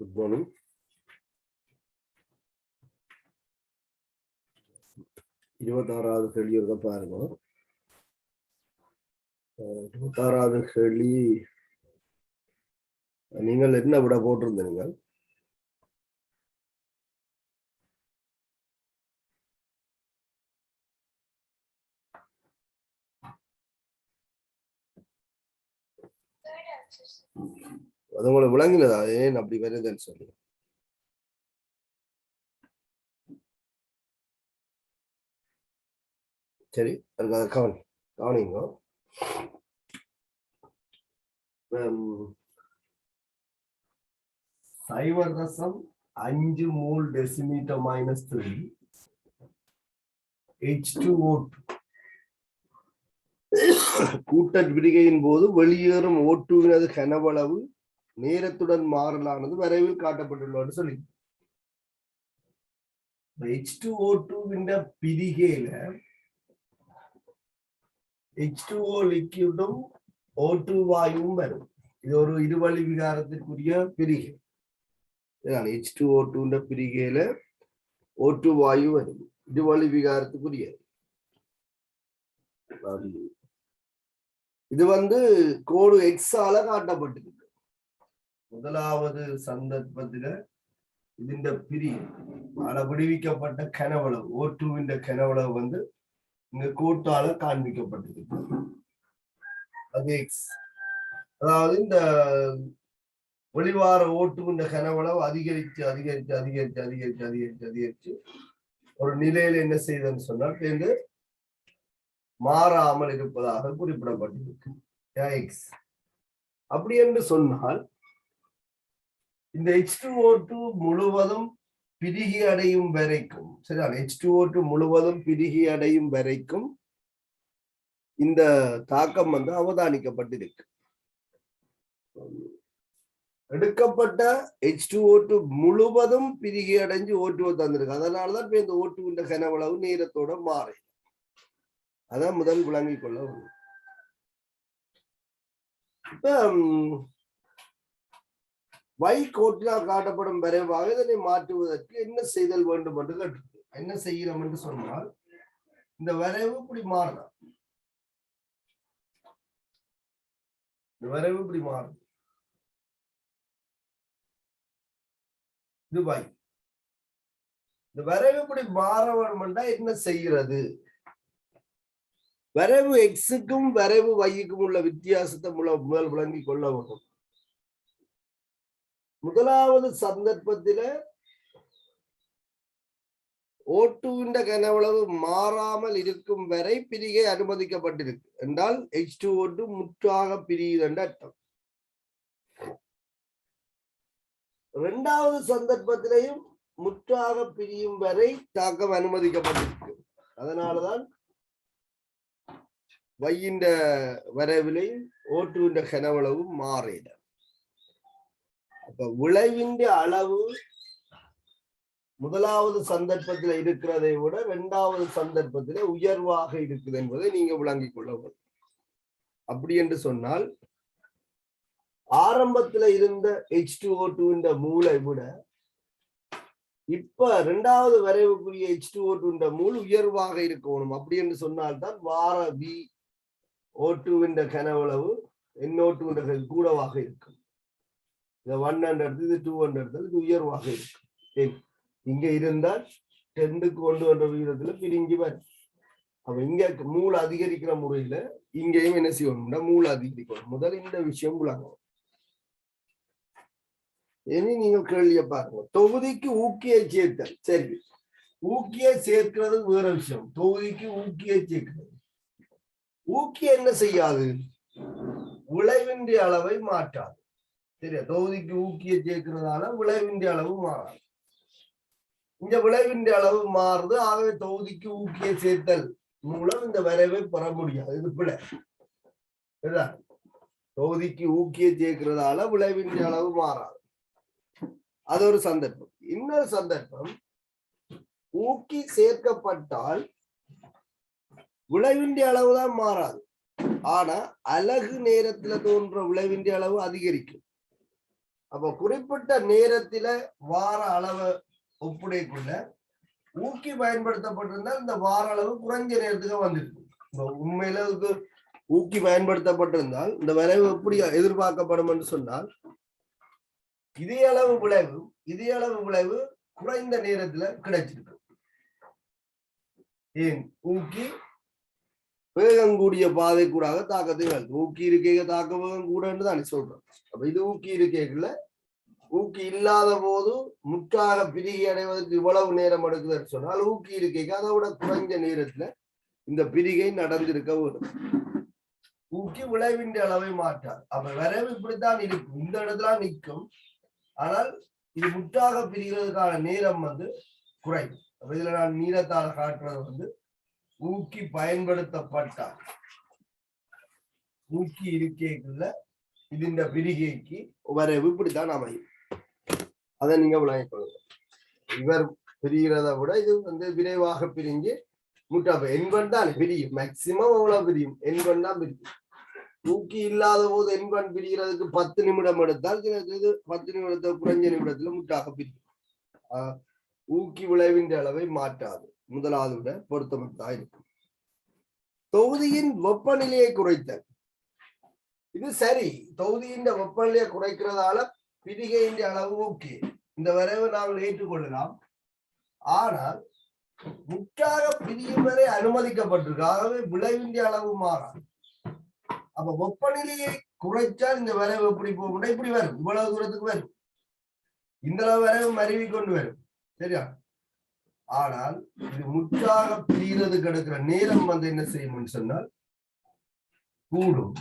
Good morning. இருபத்தாறாவது கேள்வி இருக்க பாருங்க. 26வது கேள்வி நீங்கள் என்ன விட போட்டிருந்தீங்க? அது உங்களுக்கு விளங்கினதா ஏன் அப்படி வருதுன்னு சொல்லி? சரி, அதுக்கு கவனிங்க. 0.5 மோல் டெசிமீட்டர் -3 H2O2 கூட்டல் விரிகையின் போது வெளியேறும் O2வினது கனவளவு நேரத்துடன் மாறலானது வரைவில் காட்டப்பட்டுள்ளது சொல்லி. H2O2 பிரிகையில H2O லிக்விடும் O2 வாயுவும் வரும். இது ஒரு இருவழி விகாரத்திற்குரிய பிரிகை. H2O2 பிரிகையில O2 வாயு வரும், இருவழி விகாரத்துக்குரிய. இது கோடு எக்ஸால காட்டப்பட்டிருக்கு. முதலாவது சந்தர்ப்பத்துல இந்த பிரிகை விடுவிக்கப்பட்ட கனவளவு O2 கனவளவு இங்க கோட்டால காண்பிக்கப்பட்டிருக்கு. அது எக்ஸ். அதாவது இந்த வெளிவார O2 கனவளவு அதிகரித்து அதிகரித்து அதிகரித்து அதிகரித்து அதிகரித்து அதிகரித்து ஒரு நிலையில என்ன செய்தன்னு சொன்னால் மாறாமல் இருப்பதாக குறிப்பிடப்பட்டிருக்கு. எக்ஸ். அப்படி என்று சொன்னால் இந்த H2O2 முழுவதும் பிரிகி அடையும் வரைக்கும், சரியா? H2O2 முழுவதும் பிரிகி அடையும் வரைக்கும் இந்த தாக்கம் அவதானிக்கப்பட்டிருக்கு. எடுக்கப்பட்ட H2O2 முழுவதும் பிரிகி அடைஞ்சு O2 தந்திருக்கு. அதனாலதான் இந்த O2 கனவளவு நேரத்தோட மாறி. அதான் முதல் விளங்கிக் கொள்ள. இப்ப கோட்டினால் காட்டப்படும் விரைவாக இதனை மாற்றுவதற்கு என்ன செய்தல் வேண்டும் என்று கேட்டிருக்கு. என்ன செய்யணும் என்று சொன்னால் இந்த வரைவு இப்படி மாறலாம். இந்த வரைவு இப்படி மாறும். இது Y. இந்த வரைவு இப்படி மாற வேணும்னா என்ன செய்கிறது? வரைவு எக்ஸுக்கும் வரைவு வைக்கும் உள்ள வித்தியாசத்தை முதல் விளங்கிக் கொள்ள வேண்டும். முதலாவது சந்தர்ப்பத்தில O2 கனவளவு மாறாமல் இருக்கும் வரை பிரிகை அனுமதிக்கப்பட்டிருக்கு என்றால் H2O2 முற்றாக பிரியுது என்ற அர்த்தம். இரண்டாவது சந்தர்ப்பத்திலையும் முற்றாக பிரியும் வரை தாக்கம் அனுமதிக்கப்பட்டிருக்கு. அதனாலதான் வையின் வரைவிலையும் O2 கனவளவு மாறிட. அப்ப விளைவின் அளவு முதலாவது சந்தர்ப்பத்தில் இருக்கிறதை விட இரண்டாவது சந்தர்ப்பத்தில் உயர்வாக இருக்குது என்பதை நீங்க விளங்கிக் கொள்ள வேண்டும். அப்படி என்று சொன்னால் ஆரம்பத்தில் இருந்த H2O2 மூளை விட இப்ப இரண்டாவது வரைவுக்குரிய H2O2 மூல் உயர்வாக இருக்கணும். அப்படி என்று சொன்னால்தான் வார O2 கனவளவு NO2 கூடவாக இருக்கும். 100 இது 200 இது உயர்வாக இருக்கும். இங்க இருந்தால் 10க்கு 1 விகிதத்துல பிரிஞ்சு வரும். அப்ப இங்க மூல அதிகரிக்கிற முறையில இங்கேயும் என்ன செய்யணும்னா மூல அதிகரிக்கணும். முதல் இந்த விஷயம் விளங்கும். இனி நீங்க கேள்விய பாருங்க. தொகுதிக்கு ஊக்கியை சேர்த்தல். சரி, ஊக்கியை சேர்க்கிறது வேற விஷயம். தொகுதிக்கு ஊக்கியை சேர்க்கிறது. ஊக்கி என்ன செய்யாது? விளைவின் அளவை மாற்றாது. சரியா? தொகுதிக்கு ஊக்கியை சேர்க்கிறதால விளைவின் அளவு மாறாது. இந்த விளைவின் அளவு மாறுது. ஆகவே தொகுதிக்கு ஊக்கியை சேர்த்தல் மூலம் இந்த வரைவை பெற முடியாது. இது பிழை. தொகுதிக்கு ஊக்கியை சேர்க்கிறதால விளைவின் அளவு மாறாது. அது ஒரு சந்தர்ப்பம். இன்னொரு சந்தர்ப்பம், ஊக்கி சேர்க்கப்பட்டால் விளைவின் அளவுதான் மாறாது. ஆனா அலகு நேரத்துல தோன்ற விளைவின் அளவு அதிகரிக்கும். அப்ப குறிப்பிட்ட நேரத்தில வார அளவை ஒப்புடைக்குள்ள ஊக்கி பயன்படுத்தப்பட்டிருந்தால் இந்த வார அளவு குறைஞ்ச நேரத்துக்கு வந்திருக்கு. உண்மையில ஊக்கி பயன்படுத்தப்பட்டிருந்தால் இந்த விளைவு எப்படி எதிர்பார்க்கப்படும் என்று சொன்னால் இதே அளவு விளைவு குறைந்த நேரத்துல கிடைச்சிருக்கு. ஏன் ஊக்கி வேகம் கூடிய பாதை கூட தாக்கத்தை ஊக்கி இருக்கைக தாக்க வேகம் கூட தான் சொல்றோம். அப்ப இது ஊக்கி இருக்கைக்குள்ள ஊக்கி இல்லாத போது முற்றாக பிரிகை அடைவதற்கு இவ்வளவு நேரம் எடுக்குதுன்னு சொன்னால் ஊக்கி இருக்கைக்கு அதை விட குறைஞ்ச நேரத்துல இந்த பிரிகை நடந்திருக்க வேண்டும். ஊக்கி விளைவின் அளவை மாற்றார். அப்ப விரைவு இப்படித்தான் இருக்கும், இந்த இடத்துல நிற்கும். ஆனால் இது முற்றாக பிரிகிறதுக்கான நேரம் குறையும். அப்ப இதுல நான் நீளத்தால காட்டுறது ஊக்கி பயன்படுத்தப்பட்டார். ஊக்கி இருக்கைக்குள்ள இது இந்த பிரிகைக்கு விரைவு இப்படித்தான் அமையும். அதை நீங்க விளங்கிக் கொள்ளுங்க. இவர் பிரிகிறத விட இது விரைவாக பிரிஞ்சு முட்டாப்ப எண்பன் தான் பிரியும். மேக்சிமம் அவ்வளவு பிரியும், எண்பன் தான் பிரியும். ஊக்கி இல்லாத போது எண்பன் பிரிகிறதுக்கு 10 நிமிடம் எடுத்தால் இது 10 நிமிடத்தை குறைஞ்ச நிமிடத்துல முட்டாக பிரியும். ஊக்கி விளைவின் அளவை மாற்றாது. முதலாவது விட பொருத்தமற்றதாக இருக்கும். தொகுதியின் வெப்பநிலையை குறைத்தல். இது சரி, தொகுதியின் வெப்பநிலையை குறைக்கிறதால பிரிகையின் அளவு ஓகே, இந்த வரைவு நாங்கள் ஏற்றுக்கொள்ளலாம். ஆனால் முற்றாக பிரியும் வரை அனுமதிக்கப்பட்டிருக்கு. ஆகவே விளைவின் அளவு மாறாது. அப்ப வெப்பநிலையை குறைச்சால் இந்த வரைவு எப்படி போகும்னா இப்படி வரும், இவ்வளவு தூரத்துக்கு வரும், இந்த அளவு வரைவு மருவி கொண்டு வரும். சரியா? ஆனால் இது முற்றாக பிரிகிறதுக்கு எடுக்கிற நேரம் என்ன செய்யும்னு சொன்னால் கூடும்.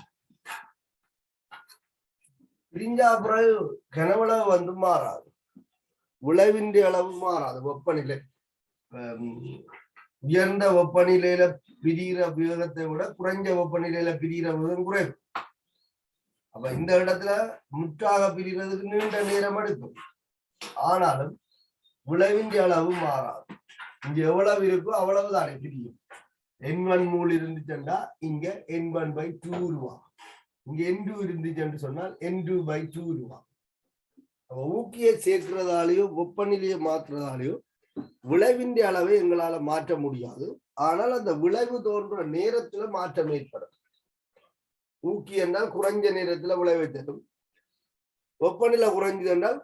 பிரிஞ்சா பிறகு கனவளவு மாறாது, விளைவின் அளவு மாறாது. வெப்பநிலை உயர்ந்த வெப்பநிலையில பிரிகிற வேகத்தை விட குறைஞ்ச வெப்பநிலையில பிரிகிற வேகம் குறைவு. அப்ப இந்த இடத்துல முற்றாக பிரிகிறதுக்கு நீண்ட நேரம் எடுக்கும். ஆனாலும் விளைவின் அளவு மாறாது. இங்க எவ்வளவு இருக்கோ அவ்வளவு தானே பிரியும். N1 மூல் இருந்துச்சுன்னா இங்க N1/2 ரூபா, இங்க N2 இருந்துச்சுன்னு சொன்னால் N2/2 ரூபா. ஊக்கியை சேர்க்கிறதாலேயோ வெப்பநிலையை மாற்றுறதாலேயோ விளைவின் அளவை எங்களால மாற்ற முடியாது. ஆனால் அந்த விளைவு தோன்ற நேரத்துல மாற்றம் ஏற்படும். ஊக்கி என்றால் குறைஞ்ச நேரத்துல விளைவை தரும், வெப்பநிலை குறைஞ்சது என்றால்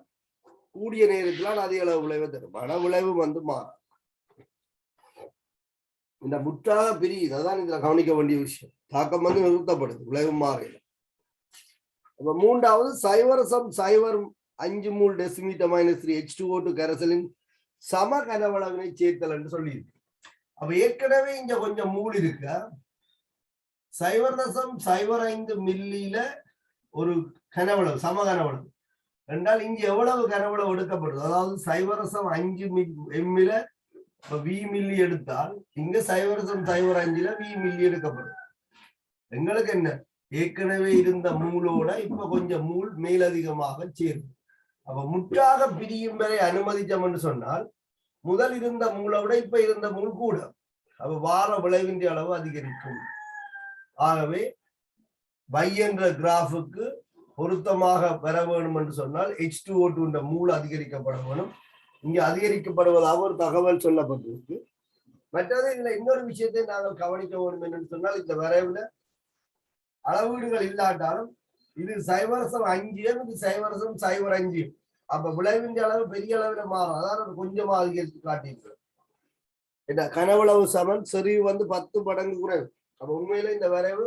கூடிய நேரத்தில் அதிக அளவு விளைவை தரும். ஆனா விளைவு மாறும். இந்த முற்றாக பிரியுது, அதான் இதுல கவனிக்க வேண்டிய விஷயம். தாக்கம் நிறுத்தப்படுது, விளைவு மாறையில. அப்ப மூன்றாவது 0.05 மூல் டெசிமீட்டர் -3 H2O2 கரைசலின் சம கனவளவினை சேர்த்தல் என்று சொல்லியிருக்கு. அப்ப ஏற்கனவே இங்க கொஞ்சம் மூல் இருக்க 0.05 மில்லியில ஒரு கனவளவு, சம கனவளவு என்றால் இங்க எவ்வளவு கனவளவு எடுக்கப்படுது, அதாவது 0.5 எம்மில V மில்லி எடுத்தால் இங்க 0.05ல V மில்லி எடுக்கப்படும். எங்களுக்கு என்ன, ஏற்கனவே இருந்த மூலோட இப்ப கொஞ்சம் மூல் மேலதிகமாக சேரும். அப்ப முற்றாக பிரியும் வரை அனுமதிச்சோம் என்று சொன்னால் முதல் இருந்த மூலோட இப்ப இருந்த மூல் கூட, அப்ப வார விளைவின் அளவு அதிகரிக்கும். ஆகவே y என்ற கிராஃபுக்கு பொருத்தமாக பெற வேண்டும் என்று சொன்னால் H2O2 மூல் அதிகரிக்கப்பட வேணும். இங்க அதிகரிக்கப்படுவதாக ஒரு தகவல் சொல்லப்பட்டிருக்கு. மற்றது இதுல இன்னொரு விஷயத்தை நாங்கள் கவனிக்க வேண்டும் என்று சொன்னால், இந்த வரைவுல அளவீடுகள் இல்லாட்டாலும் இது 0.5 இது 0.05. அப்ப விளைவின் அளவு பெரிய அளவில் மாறும், அதாவது கொஞ்சமா அதிகரித்து காட்டியிருக்கிறோம். கனவளவு சமன் செறிவு 10 மடங்கு குறைவு. அப்ப உண்மையில இந்த வரைவு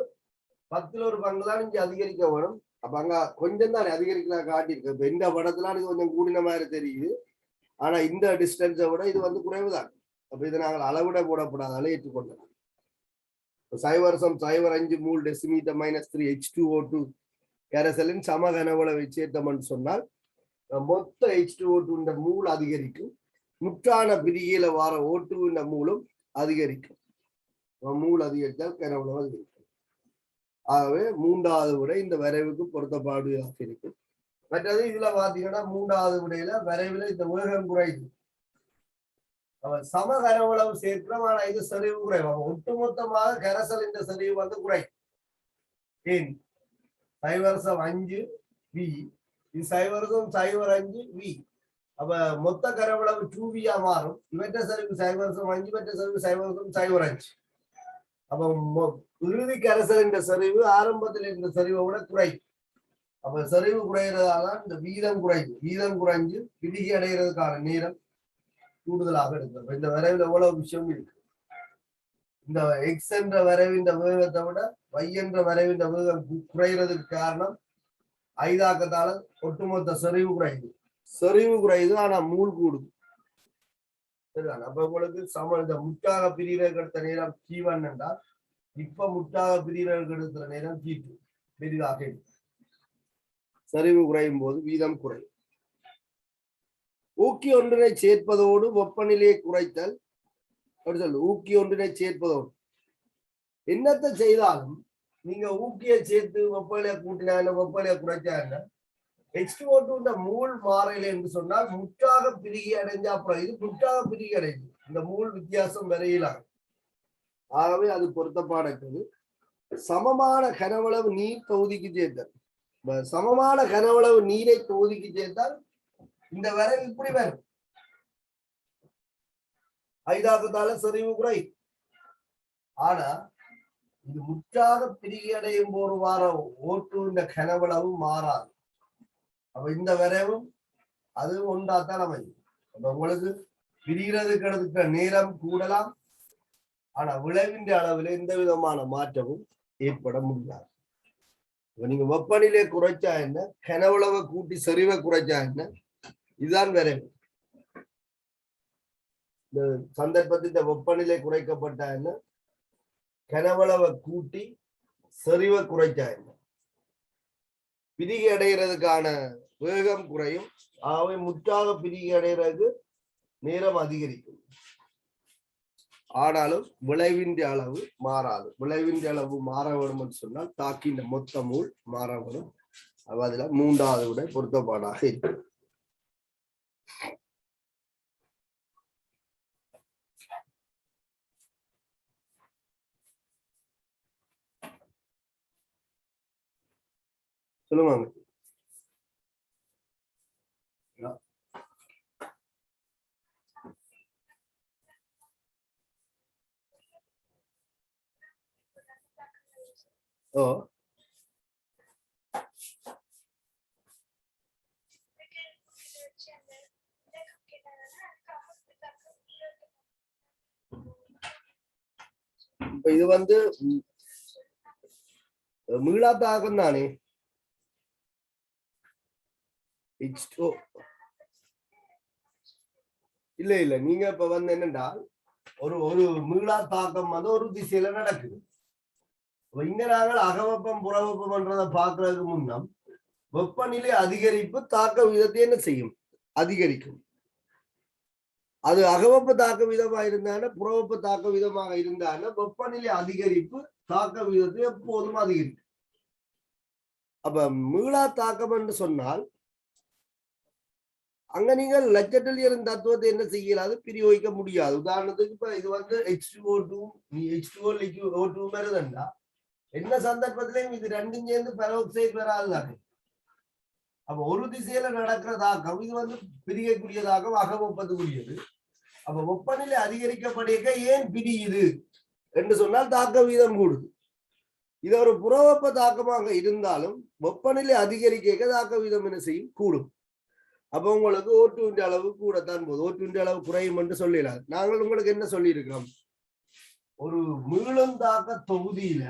10ல் ஒரு பங்கு தான் இங்க அதிகரிக்க வரும். அப்ப அங்க கொஞ்சம் தான் அதிகரிக்கலாம் காட்டியிருக்கு. இப்ப இந்த படத்துல அது கொஞ்சம் கூடின மாதிரி தெரியுது, ஆனா இந்த டிஸ்டன்ஸை விட இது குறைவுதான். அப்ப இதை நாங்கள் அளவிட போடப்படாதால ஏற்றுக்கொள்ளலாம். 0.05 மூல் டெசிமீட்டர் -3 H2O2 கரைசலின் சம கனவளவை சேர்த்தோம்னு சொன்னால் மொத்த H2O2 மூல் அதிகரிக்கும். முற்றான பிரிகையில வார O2 மூலம் அதிகரிக்கும். மூல் அதிகரித்தால் கனவளவு அதிகரிக்கும். ஆகவே மூன்றாவது விடை இந்த வரைவுக்கு பொருத்தப்பாடுயாக இருக்கு. மற்றது இதுல பாத்தீங்கன்னா மூன்றாவது விடையில வரைவுல இந்த வேகம் குறையுது. சம கனவளவு சேர்க்கிறோம், ஆனா இது செறிவு குறைவு. ஒட்டுமொத்தமாக கரைசல் இந்த செறிவு குறையும். ஏன் 0.5 V இது 0.05 V. அப்ப மொத்த கனவளவு 2V மாறும். இவற்ற சரிவு 0.5, இவற்ற சரிவு 0.05. அப்ப இறுதி கரைசலின் சரிவு ஆரம்பத்தில் இருந்த சரிவை விட குறையும். அப்ப சரிவு குறைகிறதால இந்த வீதம் குறையுது. வீதம் குறைஞ்சு பிடிகி அடைகிறதுக்கான நேரம் கூடுதலாக எடுக்கிறது. இந்த வரைவில் எவ்வளவு விஷயம் இருக்கு. இந்த எக்ஸ் என்ற வரைவின் வேகத்தை விட y என்ற வரைவின் வேகம் குறைகிறதுக்கு காரணம் ஐதாக்கத்தால ஒட்டுமொத்த செறிவு குறையுது. செறிவு குறையுது, ஆனா மூல் கூடுது. சரிதான். அப்ப உங்களுக்கு இந்த முற்றாக பிரிவுகளுக்கு எடுத்த நேரம் T1 என்றால் இப்ப முற்றாக பிரிவுகளுக்கு எடுத்த நேரம் T2 பெரிதாக இருக்கு. சரிவு குறையும் போது வீதம் குறையும். ஊக்கி ஒன்றினை சேர்ப்பதோடு வெப்பநிலையை குறைத்தல். ஊக்கி ஒன்றினை சேர்ப்பதோடு என்னத்தை செய்தாலும் நீங்க ஊக்கியை சேர்த்து வெப்பநிலையை கூட்டினா வெப்பநிலையை குறைச்சா H2O2 மூல் மாறையில் என்று சொன்னால் முற்றாக பிரிகி அடைஞ்சா அப்புறம் இது முற்றாக பிரிகி அடைஞ்சு இந்த மூல் வித்தியாசம் வரையிலாக. ஆகவே அது பொருத்தப்பாடுறது. சமமான கனவளவு நீர் தொகுதிக்கு சேர்த்தல். சமமான கனவளவு நீரை தொகுதிக்கு சேர்த்தால் இந்த வரை இப்படி வரும். ஐதாக்கத்தால செறிவு குறை. ஆனா இது முற்றாக பிரிகி அடையும் போது வார ஓட்டு இந்த கனவளவு மாறாது. அப்ப இந்த வரைவும் அது ஒன்றாத்தான் அமையும். அப்ப உங்களுக்கு பிரிகிறதுக்கு எடுக்கிற நேரம் கூடலாம், ஆனா விளைவின் அளவில் எந்த விதமான மாற்றமும் ஏற்பட முடியாது. நீங்க வெப்பநிலை குறைச்சா என்ன, கனவளவை கூட்டி செறிவை குறைச்சா என்ன, இதுதான் வரைவு. இந்த சந்தர்ப்பத்தில் இந்த வெப்பநிலை குறைக்கப்பட்டா என்ன, கனவளவை கூட்டி செறிவை குறைச்சா என்ன, பிரிகி அடைகிறதுக்கான வேகம் குறையும். ஆகவே முற்றாக பிரிகி அடைகிறதுக்கு நேரம் அதிகரிக்கும். ஆனாலும் விளைவின் அளவு மாறாது. விளைவின் அளவு மாற வேண்டும் என்று சொன்னால் தாக்கின்ற மொத்த மூல் மாற வரும். அதுல மூன்றாவது விட பொருத்தப்பாடாக இருக்கு. சொல்லுவாங்க. ஓ இது மீளா தாக்கம் தானே. இல்ல இல்ல நீங்க இப்ப என்னென்றால் ஒரு மீளா தாக்கம் ஒரு திசையில நடக்குது. இங்க நாங்கள் அகவெப்பம் புறவெப்பம்ன்றதை பார்க்கறதுக்கு முன்னம் வெப்பநிலை அதிகரிப்பு தாக்க விதத்தை என்ன செய்யும், அதிகரிக்கும். அது அகவெப்ப தாக்க விதமா இருந்தாலும் புறவெப்ப தாக்க விதமாக இருந்தாலும் வெப்பநிலை அதிகரிப்பு தாக்க விதத்தை எப்போதும் அதிகரிக்கும். அப்ப மீளா தாக்கம் என்று சொன்னால் அங்க நீங்கள் லட்சட்டிலியரின் தத்துவத்தை என்ன செய்யலாது, பிரியோகிக்க முடியாது. உதாரணத்துக்கு இப்ப இது H2O2 H2O2 வருதுண்டா என்ன சந்தர்ப்பத்திலையும் இது ரெண்டும் சேர்ந்து பெரோக்சைடு வராதுதானே. அப்ப ஒரு திசையில நடக்கிற தாக்கம் இது பிரியக்கூடிய தாக்கம் அகவெப்பத்துக்குரியது. அப்ப வெப்பநிலை அதிகரிக்கப்படிய ஏன் பிரியுது என்று சொன்னால் தாக்க வீதம் கூடுது. இது ஒரு புறவெப்ப தாக்கமாக இருந்தாலும் வெப்பநிலை அதிகரிக்க தாக்க வீதம் என்ன செய்யும், கூடும். அப்ப உங்களுக்கு O2 அளவு கூடத்தான் போகுது. O2 அளவு குறையும் என்று சொல்லலாம். நாங்கள் உங்களுக்கு என்ன சொல்லி இருக்கிறோம், ஒரு மீளந்தாக்க தொகுதியில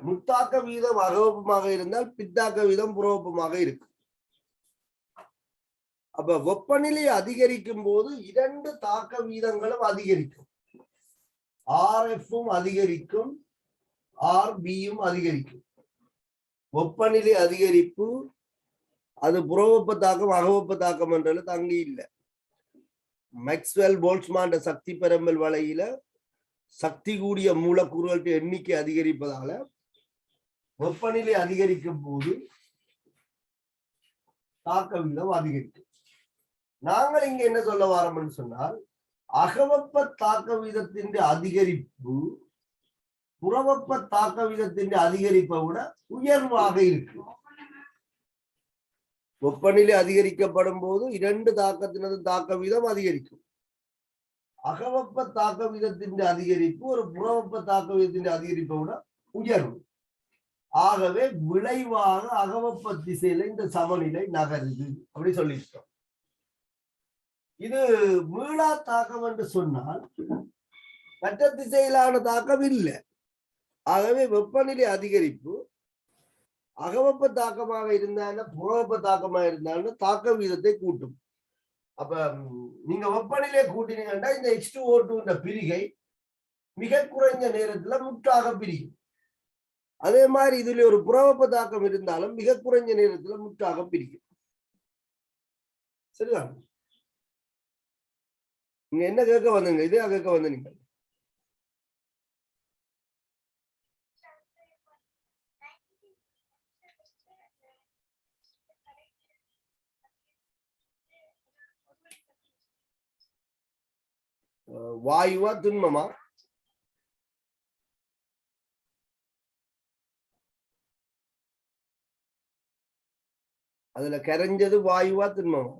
முத்தாக்க வீதம் அகவெப்பமாக இருந்தால் பித்தாக்க வீதம் புறவெப்பமாக இருக்கு. அப்ப வெப்பநிலை அதிகரிக்கும் போது இரண்டு தாக்க வீதங்களும் அதிகரிக்கும். RFும் அதிகரிக்கும், RBயும் அதிகரிக்கும். வெப்பநிலை அதிகரிப்பு அது புறவெப்ப தாக்கம் அகவெப்ப தாக்கம் என்றது தங்கி இல்லை. மேக்ஸ்வெல் போல்ட்ஸ்மான் சக்தி பெரும்பல் வலையில சக்தி கூடிய மூலக்கூறுகளுக்கு எண்ணிக்கை அதிகரிப்பதால வெப்பநிலை அதிகரிக்கும் போது தாக்க வீதம் அதிகரிக்கும். நாங்கள் இங்க என்ன சொல்ல வரோம்னு சொன்னால் அகவெப்ப தாக்க வீதத்தின் அதிகரிப்பு புறவெப்ப தாக்க வீதத்தின் அதிகரிப்பை விட உயர்வாக இருக்கு. வெப்பநிலை அதிகரிக்கப்படும் போது இரண்டு தாக்கத்தினது தாக்க வீதம் அதிகரிக்கும். அகவெப்ப தாக்க வீதத்தின் அதிகரிப்பு ஒரு புறவெப்ப தாக்க வீதத்தின் அதிகரிப்பை விட உயர்வு. ஆகவே விளைவாக அகவெப்ப திசையில இந்த சமநிலை நகருது அப்படி சொல்லிட்டோம். இது மீளா தாக்கம் என்று சொன்னால் மற்ற திசையிலான தாக்கம் இல்லை. ஆகவே வெப்பநிலை அதிகரிப்பு அகவெப்ப தாக்கமாக இருந்தாலும் புறவெப்ப தாக்கமாக இருந்தாலும் தாக்க வீதத்தை கூட்டும். அப்ப நீங்க வெப்பநிலையை கூட்டினீங்கன்னா இந்த H2O2 இந்த பிரிகை மிக குறைஞ்ச நேரத்துல முற்றாக பிரியும். அதே மாதிரி இதுல ஒரு புறவெப்ப தாக்கம் இருந்தாலும் மிக குறைஞ்ச நேரத்துல முற்றாக பிரிக்கும். சரிதான்? நீங்க என்ன கேட்க வந்தீங்க? இதே கேட்க வந்த நீங்க வாயுவா திண்மமா? அதுல கரைஞ்சது வாயுவா திண்மமா?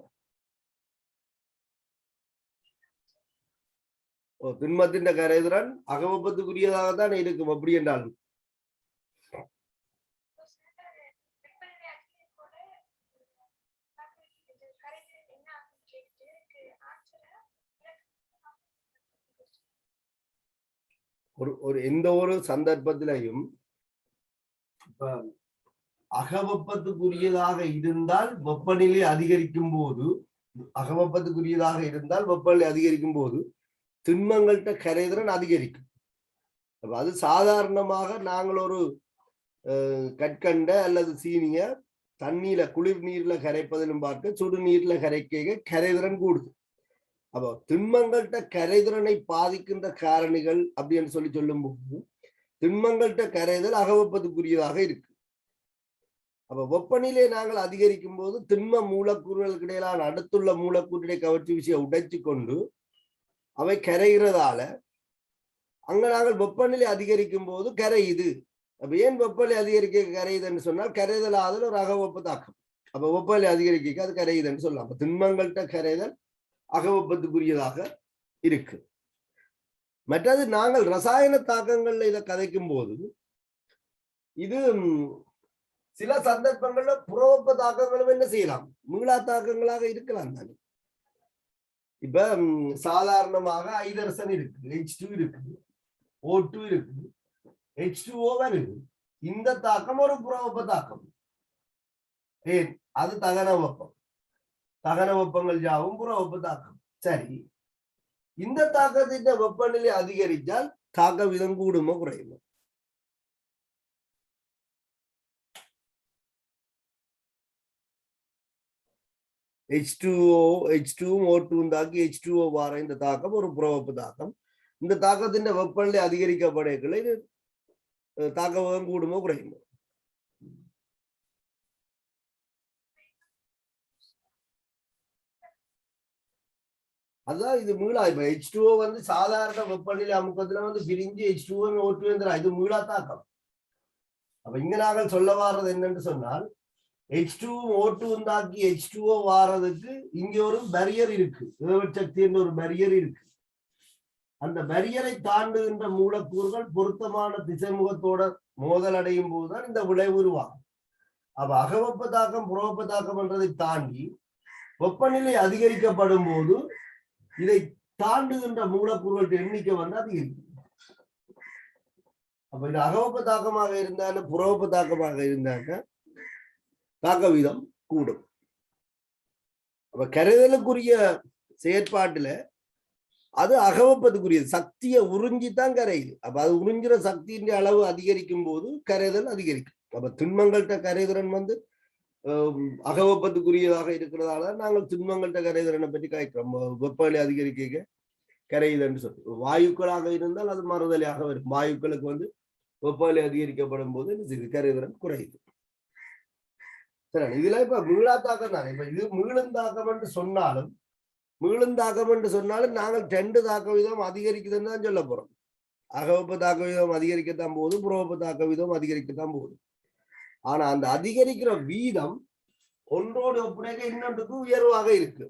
திண்மத்தின் கரைதிறன் அகவெப்பத்துக்குரியதாகத்தான் இருக்கும். அப்படி என்றாலும் ஒரு எந்த ஒரு சந்தர்ப்பத்திலையும் அகவெப்பத்துக்குரியதாக இருந்தால் வெப்பநிலை அதிகரிக்கும் போது திண்மங்கள்கிட்ட கரைதிறன் அதிகரிக்கும். அது சாதாரணமாக நாங்கள் ஒரு கற்கண்ட அல்லது சீனிய தண்ணீர குளிர் நீர்ல கரைப்பதிலும் பார்க்க சுடுநீர்ல கரைக்க கரைதிறன் கூடுது. அப்போ திண்மங்கள்கிட்ட கரைதிறனை பாதிக்கின்ற காரணிகள் அப்படின்னு சொல்லும் போது திண்மங்கள்கிட்ட கரைதல் அகவெப்பத்துக்குரியதாக இருக்கு. அப்ப வெப்பநிலையை நாங்கள் அதிகரிக்கும் போது திண்ம மூலக்கூறுகளுக்கு இடையிலான அடுத்துள்ள மூலக்கூறுடைய கவர்ச்சி விசையை உடைச்சு கொண்டு அவை கரைகிறதால அங்க நாங்கள் வெப்பநிலை அதிகரிக்கும் போது கரையுது. அப்ப ஏன் வெப்பநிலை அதிகரிக்க கரையுதுன்னு சொன்னால் கரைதல் ஆதல் ஒரு அகவெப்ப தாக்கம். அப்ப வெப்பநிலை அதிகரிக்க அது கரையுதுன்னு சொல்லலாம். அப்ப திண்மங்கள்கிட்ட கரைதல் அகவெப்பத்துக்குரியதாக இருக்கு. மற்றது நாங்கள் ரசாயன தாக்கங்கள்ல இதை கதைக்கும் போது இது சில சந்தர்ப்பங்கள்ல புறவெப்ப தாக்கங்களும் என்ன செய்யலாம், மீளா தாக்கங்களாக இருக்கலாம் தானே. இப்ப சாதாரணமாக ஐதரசன் இருக்கு, H2 இருக்கு, O2 இருக்கு, H2O இருக்கு. இந்த தாக்கம் ஒரு புறவெப்ப தாக்கம். ஏன்? அது தகன வெப்பம். தகன வெப்பங்கள் யாவும் புறவெப்ப தாக்கம். சரி, இந்த தாக்கத்தின் வெப்பநிலை அதிகரித்தால் தாக்க விதம் கூடுமோ குறையுமோ? H2 O2 தாக்கி H2O வார இந்த தாக்கம் ஒரு புறவெப்ப தாக்கம். இந்த தாக்கத்தின் வெப்பநிலை அதிகரிக்கப்படல இது தாக்க விதம் கூடுமோ குறையுமோ? அதான் இது மீளா. இப்ப H2O சாதாரண வெப்பநிலை அமுக்கத்துல பிரிஞ்சு H2O O2 இது மீளா தாக்கம். அப்ப இங்க நாங்கள் சொல்ல வாரது என்னன்னு சொன்னால் H2 O2 தாக்கி H2O வாரதுக்கு இங்க ஒரு பேரியர் இருக்கு, சக்தி என்ற ஒரு பேரியர் இருக்கு. அந்த பேரியரை தாண்டுகின்ற மூலக்கூறுகள் பொருத்தமான திசைமுகத்தோட மோதல் அடையும் போதுதான் இந்த விளைவு உருவாகும். அப்ப அகவெப்ப தாக்கம் புறவெப்ப தாக்கம் என்றதை தாண்டி வெப்பநிலை அதிகரிக்கப்படும் போது இதை தாண்டுகின்ற மூலக்கூறுகள் எண்ணிக்கை அதிகரிக்கும். அப்ப இது அகவெப்ப தாக்கமாக இருந்தாலும் புறவெப்ப தாக்கமாக இருந்தாங்க தாக்க வீதம் கூடும். அப்ப கரைதலுக்குரிய செயற்பாட்டுல அது அகவெப்பத்துக்குரியது, சக்தியை உறிஞ்சித்தான் கரையுது. அப்ப அது உறிஞ்சுற சக்தியின் அளவு அதிகரிக்கும் போது கரைதல் அதிகரிக்கும். அப்ப திண்மங்கள்கிட்ட கரைதிறன் அகவெப்பத்துக்குரியதாக இருக்கிறதால நாங்கள் திண்மங்கள்கிட்ட கரைதிறனை பற்றி காய்க்கிறோம். வெப்பநிலை அதிகரிக்க கரையுதுன்னு சொல்லி வாயுக்களாக இருந்தால் அது மறுதலையாக வரும். வாயுக்களுக்கு வெப்பநிலை அதிகரிக்கப்படும் போது கரைதிறன் குறையுது. சரி, இதுல இப்ப மீளாத்தாக்கம் தானே. இப்ப இது மீளுந்தாக்கம் என்று சொன்னாலும் நாங்கள் 2 தாக்க விதம் அதிகரிக்குதுன்னு தான் சொல்ல போறோம். அகவெப்ப தாக்க வீதம் அதிகரிக்கத்தான் போகுது, புறவெப்ப தாக்க வீதம் அதிகரிக்கத்தான் போகுது. ஆனா அந்த அதிகரிக்கிற வீதம் ஒன்றோடு ஒப்படைக்க இன்னொன்றுக்கு உயர்வாக இருக்கு.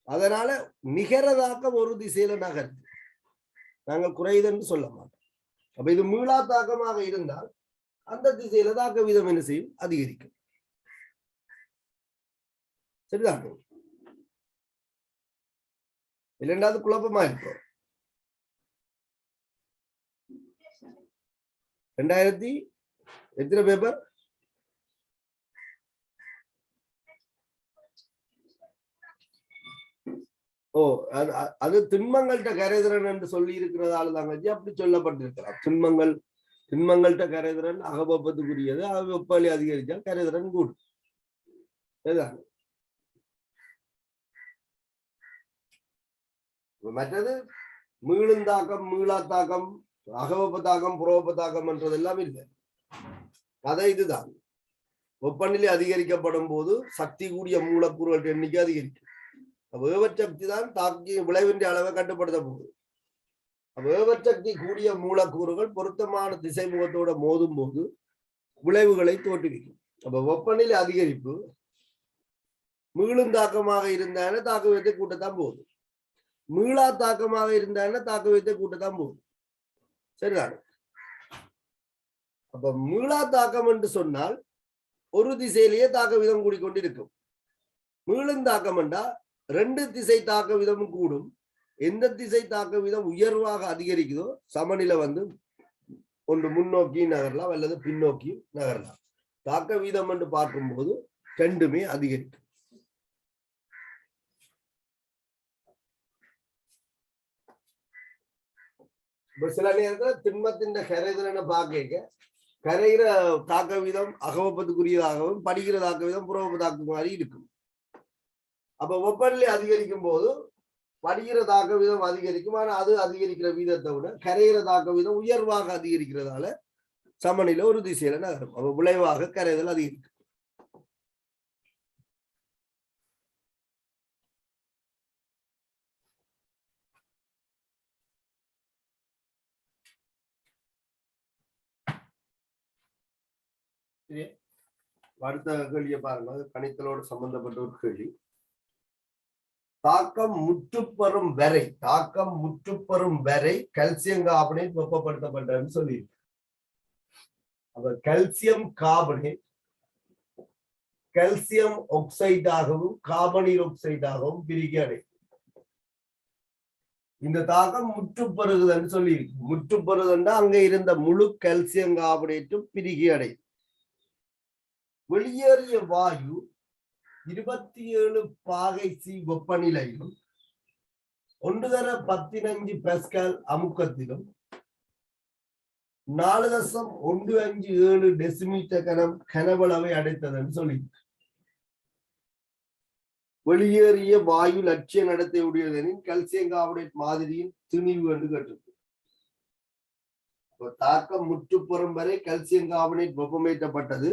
அதனால நிகர தாக்கம் ஒரு திசையில நகருது, நாங்கள் குறையுதுன்னு சொல்ல மாட்டோம். அப்ப இது மீளா தாக்கமாக இருந்தால் அந்த திசையில தாக்க வீதம் என்ன செய்யும்? அதிகரிக்கும். சரிதான்? இரண்டாவது குழப்பமா இருக்கும். 2000 எத்தனை பேப்பர்? ஓ, அது திண்மங்கள்கிட்ட கரைதிறன் என்று சொல்லி இருக்கிறதால தாங்க அப்படி சொல்லப்பட்டிருக்கலாம். திண்மங்கள்கிட்ட கரைதிறன் அகவெப்பத்துக்குரியது, வெப்பநிலை அதிகரித்தால் கரைதிறன் கூடும். மற்றது மீளும் தாக்கம், மீளா தாக்கம், அகவெப்ப தாக்கம், புறவெப்ப தாக்கம் என்றதெல்லாம் இல்லை. கதை இதுதான். வெப்பநிலை அதிகரிக்கப்படும் போது சக்தி கூடிய மூலக்கூறுகள் எண்ணிக்கை அதிகரிக்கும். வேவச்சக்தி தான் தாக்கிய விளைவின் அளவை கட்டுப்படுத்த போகுது. வேவச்சக்தி கூடிய மூலக்கூறுகள் பொருத்தமான திசை முகத்தோட மோதும் போது விளைவுகளை தோற்றுவிக்கும். அப்ப வெப்பநிலை அதிகரிப்பு மீளும் தாக்கமாக இருந்தான தாக்க வீதத்தை கூட்டத்தான் போகுது, மீளா தாக்கமாக இருந்தான தாக்க வீதத்தை கூட்டத்தான் போகுது. சரிதான்? அப்ப மீளா தாக்கம் என்று சொன்னால் ஒரு திசையிலேயே தாக்க வீதம் கூடிக்கொண்டிருக்கும். மீளும் தாக்கம் என்றா ரெண்டு திசை தாக்க வீதமும் கூடும். எந்த திசை தாக்க வீதம் உயர்வாக அதிகரிக்குதோ சமநிலை வந்து ஒன்று முன்னோக்கி நகரலாம் அல்லது பின்னோக்கி நகரலாம். தாக்க வீதம் என்று பார்க்கும்போது ரெண்டுமே அதிகரிக்கும். சில நேரத்தில் திண்மத்தின் கரைதிறனை பார்க்க கரைகிற தாக்க வீதம் அகவெப்பத்துக்குரியதாகவும் படிக்கிற தாக்க வீதம் புறவெப்ப தாக்கு மாதிரி இருக்கும். அப்ப வெப்பநிலை அதிகரிக்கும் போது படிக்கிற தாக்க வீதம் அதிகரிக்கும். ஆனா அது அதிகரிக்கிற வீதத்தை விட கரைகிற தாக்க வீதம் உயர்வாக அதிகரிக்கிறதால சமநிலை ஒரு திசையில நகரும். அப்ப விளைவாக கரைதல் அதிகரிக்கும். அடுத்த கேள்வியை பாருங்க, கணித்தலோடு சம்பந்தப்பட்ட ஒரு கேள்வி. தாக்கம் முற்றுப்பெறும் வரை கல்சியம் கார்பனேட் வெப்பப்படுத்தப்பட்டதுன்னு சொல்லியிருக்கு. அப்ப கல்சியம் கார்பனேட் கல்சியம் ஆக்சைடாகவும் கார்பனீர் ஆக்சைடாகவும் பிரிக்க அடையும். இந்த தாக்கம் முற்றுப்பெறுகுதுன்னு சொல்லியிருக்கு. முற்றுப்பெறுதுன்னா அங்க இருந்த முழு கல்சியம் கார்பனேட்டும் பிரிகி அடையும். வெளியேறிய வாயு 27 பாகை சி வெப்பநிலையிலும் 1.15 பாஸ்கல் அமுக்கத்திலும் 4.157 டெசிமீட்டர் கனவளவை அடைத்ததுன்னு சொல்லி வெளியேறிய வாயு லட்சிய நடத்தை உடையதெனின் கல்சியம் கார்பனேட் மாதிரியின் திணிவு என்று கேட்டிருக்கு. தாக்கம் முற்றுப்பெறும் வரை கல்சியம் கார்பனேட் வெப்பமேற்றப்பட்டது.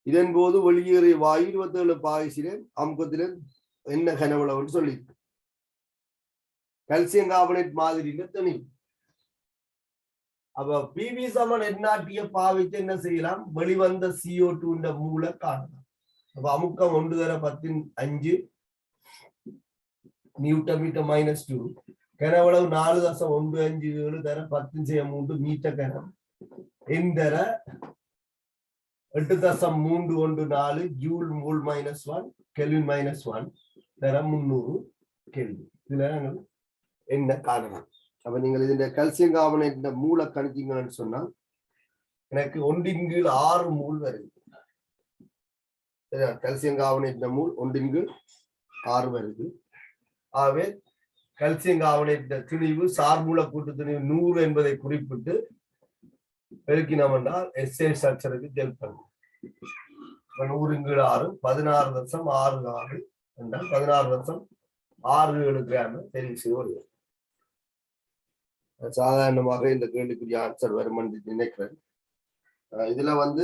இதன் போது வெளியேறிய வாயு 27 பாய்ச்சிலே அமுக்கத்திலே என்ன கனவளவுன்னு சொல்லி கல்சியம் கார்பனேட் மாதிரியில திணிவு. அப்ப பிவி சமன் எண்ணாட்டிய பாவித்து என்ன செய்யலாம்? வெளிவந்த CO2 மூல காணலாம். அப்ப அமுக்கம் 1.15 நியூட்டன் மீட்டர் -2, கனவளவு 4.157 தர 10/3 மீட்டர் கனம் எந்தர 8.314 ஜூல் மூல் -1 கெல்வின் -1 தர 300 கெல்வின். இதுல நாங்கள் என்ன காணலாம்? அப்ப நீங்கள் இந்த கல்சியம் கார்பனேட் மூல கணித்தீங்கன்னு சொன்னால் எனக்கு 1/6 மூல் வருது. கல்சியம் கார்பனேட் மூல் 1/6 வருது. ஆகவே கல்சியம் கார்பனேட் திணிவு சார்பூல கூட்டு திணிவு 100 என்பதை குறிப்பிட்டு பெருக்கினோம் என்றால் எஸ்ஏ ஸ்ட்ரக்சருக்கு ஹெல்ப் பண்ணும். 100/6 16.66 என்றால் 16.67 கிராம் தெரிவு செய்து வருகிறது. சாதாரணமாக இந்த கேள்விக்குரிய ஆன்சர் வரும் என்று நினைக்கிறேன். இதுல வந்து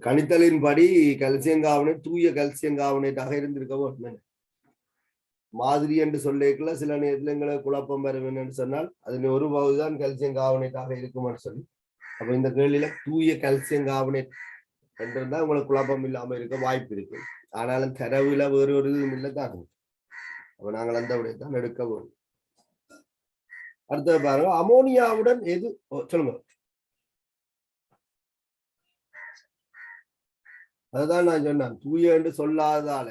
கணித்தலின் படி கல்சியம் கார்பனேட் தூய கல்சியம் கார்பனேட்டாக இருந்திருக்கவும் மாதிரி என்று சொல்லிக்கல சில நேரத்தில் எங்களை குழப்பம் வரும் என்று சொன்னால் அதில் ஒரு பகுதிதான் கால்சியம் கார்பனேட்டாக இருக்கும்னு சொல்லி அப்ப இந்த கேள்வியில தூய கால்சியம் கார்பனேட் என்றிருந்தா உங்களுக்கு குழப்பம் இல்லாம இருக்க வாய்ப்பு இருக்கு. ஆனாலும் தரவுல வேறு ஒரு இதுவும் இல்லைதான். அப்ப நாங்கள் அந்த விடையத்தான் எடுக்க வேண்டும். அடுத்தது பாருங்க, அமோனியாவுடன் எது சொல்லுங்க. அதுதான் நான் சொன்னேன், தூய என்று சொல்லாததால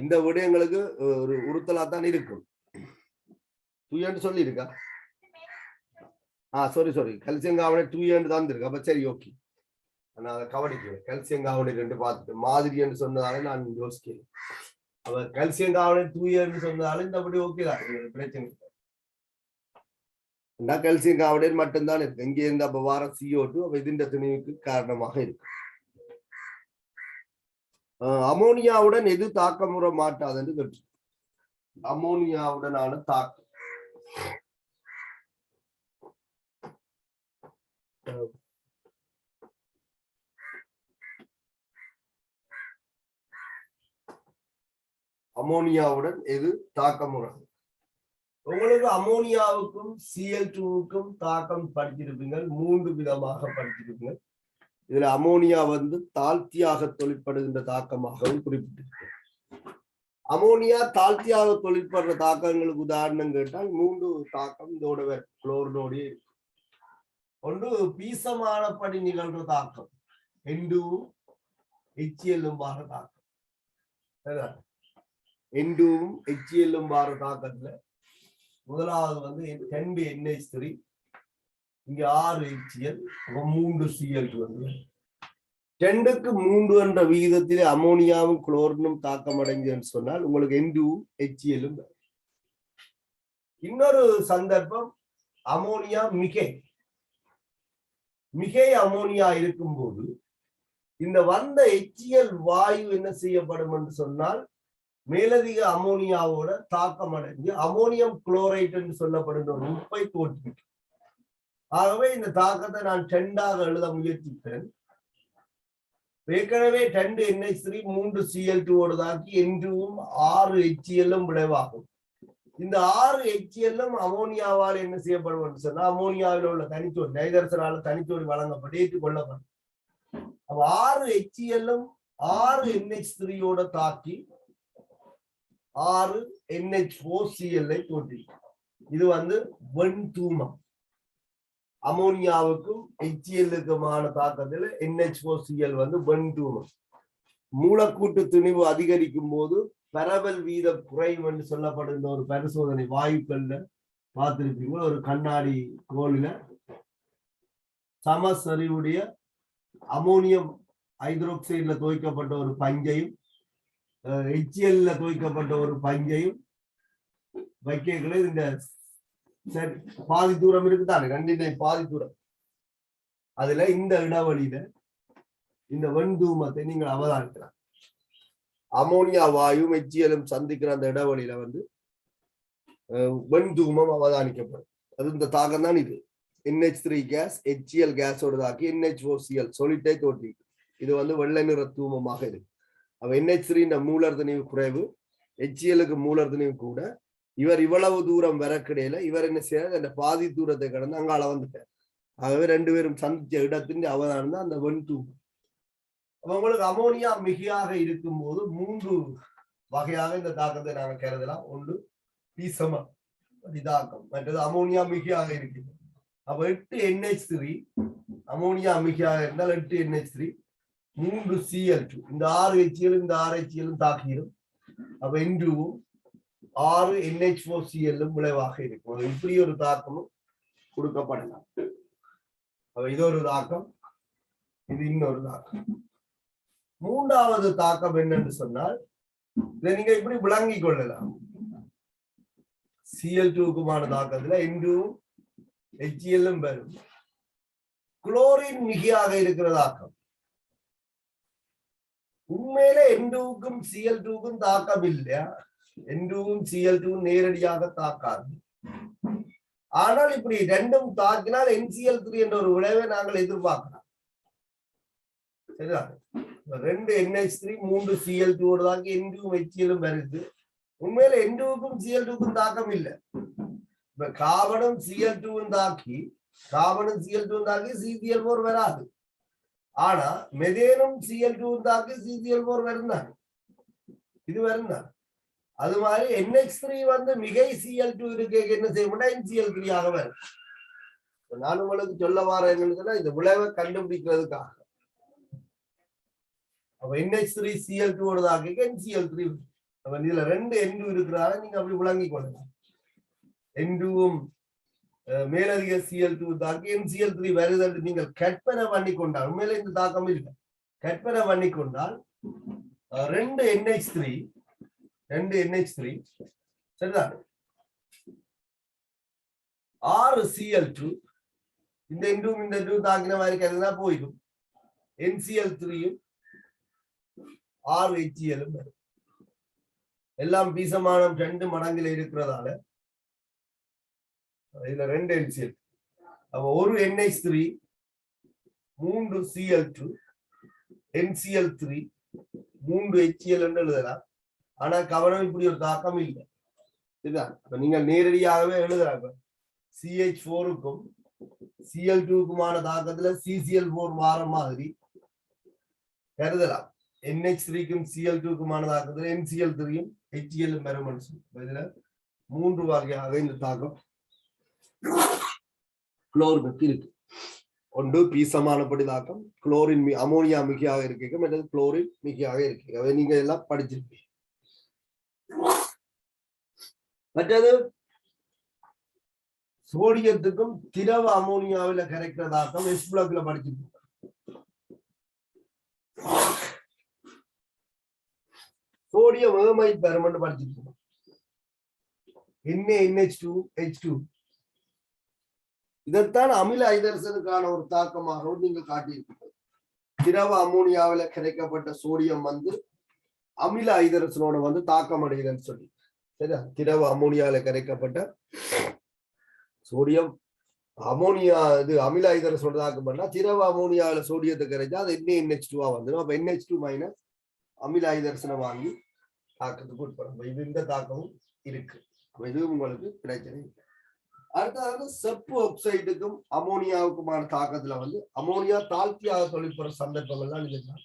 இந்த விடயங்களுக்கு ஒரு உறுத்தலா தான் இருக்கும். தூய என்று சொல்லி இருக்கா? சாரி கால்சியம் கார்பனேட் தூய என்று தான் இருக்கு. அப்ப சரி, ஓகே, நான் அதை கவனிக்கிறேன். கால்சியம் கார்பனேட் என்று பார்த்துட்டு மாதிரி என்று சொன்னதால நான் யோசிக்கிறேன். அவ கால்சியம் கார்பனேட் தூய என்று சொன்னதால இந்த அப்படி ஓகே தான், பிரச்சனை இல்லை. கால்சியம் கார்பனேட் மட்டும்தான் இருக்கு. இங்கே இருந்து அப்ப வார CO2 அப்ப இதுன்ற துணிவுக்கு காரணமாக இருக்கு. அமோனியாவுடன் எது தாக்கமுற மாட்டாதுன்னு கேட்டு, அமோனியாவுடனான தாக்கம் அமோனியாவுடன் எது தாக்கமுறது? உங்களுக்கு அமோனியாவுக்கும் Cl2க்கும் தாக்கம் படிச்சிருப்பீங்க, 3 விதமாக படிச்சிருப்பீங்க. இதுல அமோனியா தாழ்த்தியாக தொழிற்படுகின்ற தாக்கமாகவும் குறிப்பிட்டிருக்கு. அமோனியா தாழ்த்தியாக தொழிற்படுற தாக்கங்களுக்கு உதாரணம் கேட்டால் 3 தாக்கம் இதோட குளோரினோடைய இருக்கு. ஒன்று பீசமானபடி நிகழ்ற தாக்கம், N2 HCl பார தாக்கம். N2 HCl பார தாக்கத்துல முதலாவது 2 NH3, இங்க 6 HCl, 3 Cl2. 2க்கு 3 என்ற விகிதத்திலே அமோனியாவும் குளோரினும் தாக்கம் அடைஞ்சதுன்னு சொன்னால் உங்களுக்கு N2 HCl. இன்னொரு சந்தர்ப்பம், அமோனியா மிகை அமோனியா இருக்கும்போது இந்த வந்த HCl வாயு என்ன செய்யப்படும் என்று சொன்னால் மேலதிக அமோனியாவோட தாக்கம் அடைஞ்சு அமோனியம் குளோரைட் என்று சொல்லப்படுகின்ற ஒரு உப்பை தோற்றுவிக்கும். ஆகவே இந்த தாக்கத்தை நான் 2ஆக எழுத முயற்சித்தேன். ஏற்கனவே 2 NH3 3 Cl2 தாக்கி N2ம் 6 HCl விளைவாகும். இந்த 6 HCl அமோனியாவால் என்ன செய்யப்படும் என்று சொன்னா அமோனியாவில் உள்ள தனிச்சோடி நைதரசனால தனிச்சோடி வழங்கப்பட்டு ஏற்றுக்கொள்ளப்படும். அப்ப 6 HCl 6 NH3 தாக்கி 6 NH4Cl தோற்றிக்கும். இது வெண்தூமம். அமோனியாவுக்கும் HCl-க்குமான தாக்கத்தில் NH4Cl வெண்தூமம். மூலக்கூட்டு துணிவு அதிகரிக்கும் போது பரவல் வீத குறைவு என்று சொல்லப்படுகின்ற ஒரு பரிசோதனை வாயுக்கள்ல பார்த்திருப்பீங்க. ஒரு கண்ணாடி கோலில சமசரிவுடைய அமோனியம் ஹைட்ரோக்சைடுல துவைக்கப்பட்ட ஒரு பஞ்சையும் HCl துவைக்கப்பட்ட ஒரு பஞ்சையும் வைக்கல. இந்த சரி பாதி தூரம் இருக்குதானே, 2 பாதி தூரம். அதுல இந்த இடைவெளியில இந்த வெண்தூமத்தை நீங்கள் அவதானிக்கலாம். அமோனியா வாயும் HCl சந்திக்கிற அந்த இடைவெளியில வெண்தூமம் அவதானிக்கப்படும். அது இந்த தாக்கம் தான். இது NH3 கேஸ் HCl கேஸோட தாக்கி NH4Cl சொலிட்டை தோற்றி. இது வெள்ளை நிற தூமமாக இருக்கு. அப்ப NH3 மூலர் திணிவு குறைவு, HCl-க்கு மூலர் திணிவு கூட. இவர் இவ்வளவு தூரம் வரக்கிடையில இவர் என்ன செய்யறாரு, அந்த பாதி தூரத்தை கடந்து அங்கால வந்துட்டார். ஆகவே 2 பேரும் சந்திச்ச இடத்தின் அவதானம் தான் அந்த வெண்தூமம். உங்களுக்கு அமோனியா மிகையாக இருக்கும் போது 3 வகையாக இந்த தாக்கத்தை நாங்கள் கருதலாம். ஒன்று பீசம தாக்கம், மற்றது அமோனியா மிகையாக இருக்குது. அப்ப 8 NH3 அமோனியா மிகையாக இருந்தால் 8 NH3 3 Cl2, இந்த 6 HCl இந்த 6 HCl தாக்கிடும். அப்ப N2வும் 6 NH4Cl விளைவாக இருக்கும். இப்படி ஒரு தாக்கமும் கொடுக்கப்படலாம். அப்ப இது ஒரு தாக்கம், இது இன்னொரு தாக்கம். மூன்றாவது தாக்கம் என்னன்னு சொன்னால் இதை நீங்க இப்படி விளங்கிக் கொள்ளலாம். Cl2க்குமான தாக்கத்துல N2வும் HCl வரும். குளோரின் மிகையாக இருக்கிற தாக்கம். உண்மையில N2க்கும் Cl2க்கும் தாக்கம் இல்லையா, N2வும் Cl2வும் நேரடியாக தாக்காது. ஆனால் இப்படி 2ம் தாக்கினால் NCl3 என்ற ஒரு விளைவை நாங்கள் எதிர்பார்க்கலாம். சரிதான், 2 NH3 3 Cl2 தாக்கி N2வும் HCl வருது. உண்மையில N2க்கும் Cl2க்கும் தாக்கம் இல்லை. இப்ப கார்பனும் Cl2 தாக்கி CCl4 வராது. ஆனா மெதேனும் Cl2 தாக்கி CCl4 வருந்தாங்க. இது வருந்தாங்க. அது மாதிரி NH3 வந்து மிகை Cl2 இருக்கு என்ன செய்யணும்னா NCl3 ஆக வரும். நான் உங்களுக்கு சொல்ல வரேன்னு இந்த விளைவை கண்டுபிடிக்கிறதுக்காக. அப்ப NH3 Cl2 தாக்கி NCl3. அப்ப இதுல 2 N2 இருக்கிறார நீங்க அப்படி விளங்கி கொள்ளலாம். N2ம் மேலதிக Cl2 தாக்கி NCl3 வருதல் நீங்கள் கற்பனை பண்ணி கொண்டால் உண்மையில இந்த தாக்கம் இல்லை. கற்பனை பண்ணி கொண்டால் 2 NH3 சரிதான் 6 Cl2 இந்த N2 இந்த 2 தாக்கின மாதிரி கருதுனா போயிடும். NCl3யும் 6 HCl-ம் வரும். எல்லாம் பீசமானம் 2 மடங்குல இருக்கிறதால இதுல 2 NCl. அப்ப ஒரு NH3 3 Cl2 NCl3 3 HCl என்று எழுதலாம். ஆனா கவனம் இப்படி ஒரு தாக்கம் இல்லை. இதுதான் இப்ப நீங்க நேரடியாகவே எழுதுறாங்க. CH4க்கும் Cl2க்குமான தாக்கத்துல CCl4 வார மாதிரி கருதலாம். NH3க்கும் Cl2க்குமான தாக்கத்துல NCl3யும் HCl-ம் பெறும். இதுல 3 வகையாக இந்த தாக்கம் குளோரினுக்கு இருக்கு. ஒன்று பீசமானபடி தாக்கம், குளோரின் அமோனியா மிகையாக இருக்கு, மற்றது குளோரின் மிகையாக இருக்கு. அதை நீங்க எல்லாம் படிச்சிருப்பீங்க. மற்றது சோடியத்துக்கும் திரவ அமோனியாவில கரைக்கிற தாக்கம் எஸ் பிளாக்ல படிச்சிருப்பீங்க. சோடியம் ஏமைட் பெருமன் படிச்சிருக்கோம். NaNH2H2 இதைத்தான் அமில ஐதரசனுக்கான ஒரு தாக்கமாக நீங்க காட்டியிருக்கீங்க. திரவ அமோனியாவில கிடைக்கப்பட்ட சோடியம் வந்து அமில ஐதரசனோட வந்து தாக்கம் அடைகிறதுன்னு சொல்லி சரியா. திரவ அமோனியாவில கரைக்கப்பட்ட சோடியம் அமோனியா இது அமில ஐதரசனோட தாக்கம் பண்ணா திரவ அமோனியாவில சோடியத்தை கரைச்சா அது NaNH2 வந்துடும். அப்ப NH2- அமில ஐதரசனை வாங்கி தாக்கத்துக்கு உட்படும். இது இந்த தாக்கமும் இருக்கு. இது உங்களுக்கு பிரச்சனை. அடுத்தது செப்பு ஆக்சைடுக்கும் அமோனியாவுக்குமான தாக்கத்துல வந்து அமோனியா தாழ்த்தியாக தொழிற்படுற சந்தர்ப்பங்கள் தான் இதுதான்.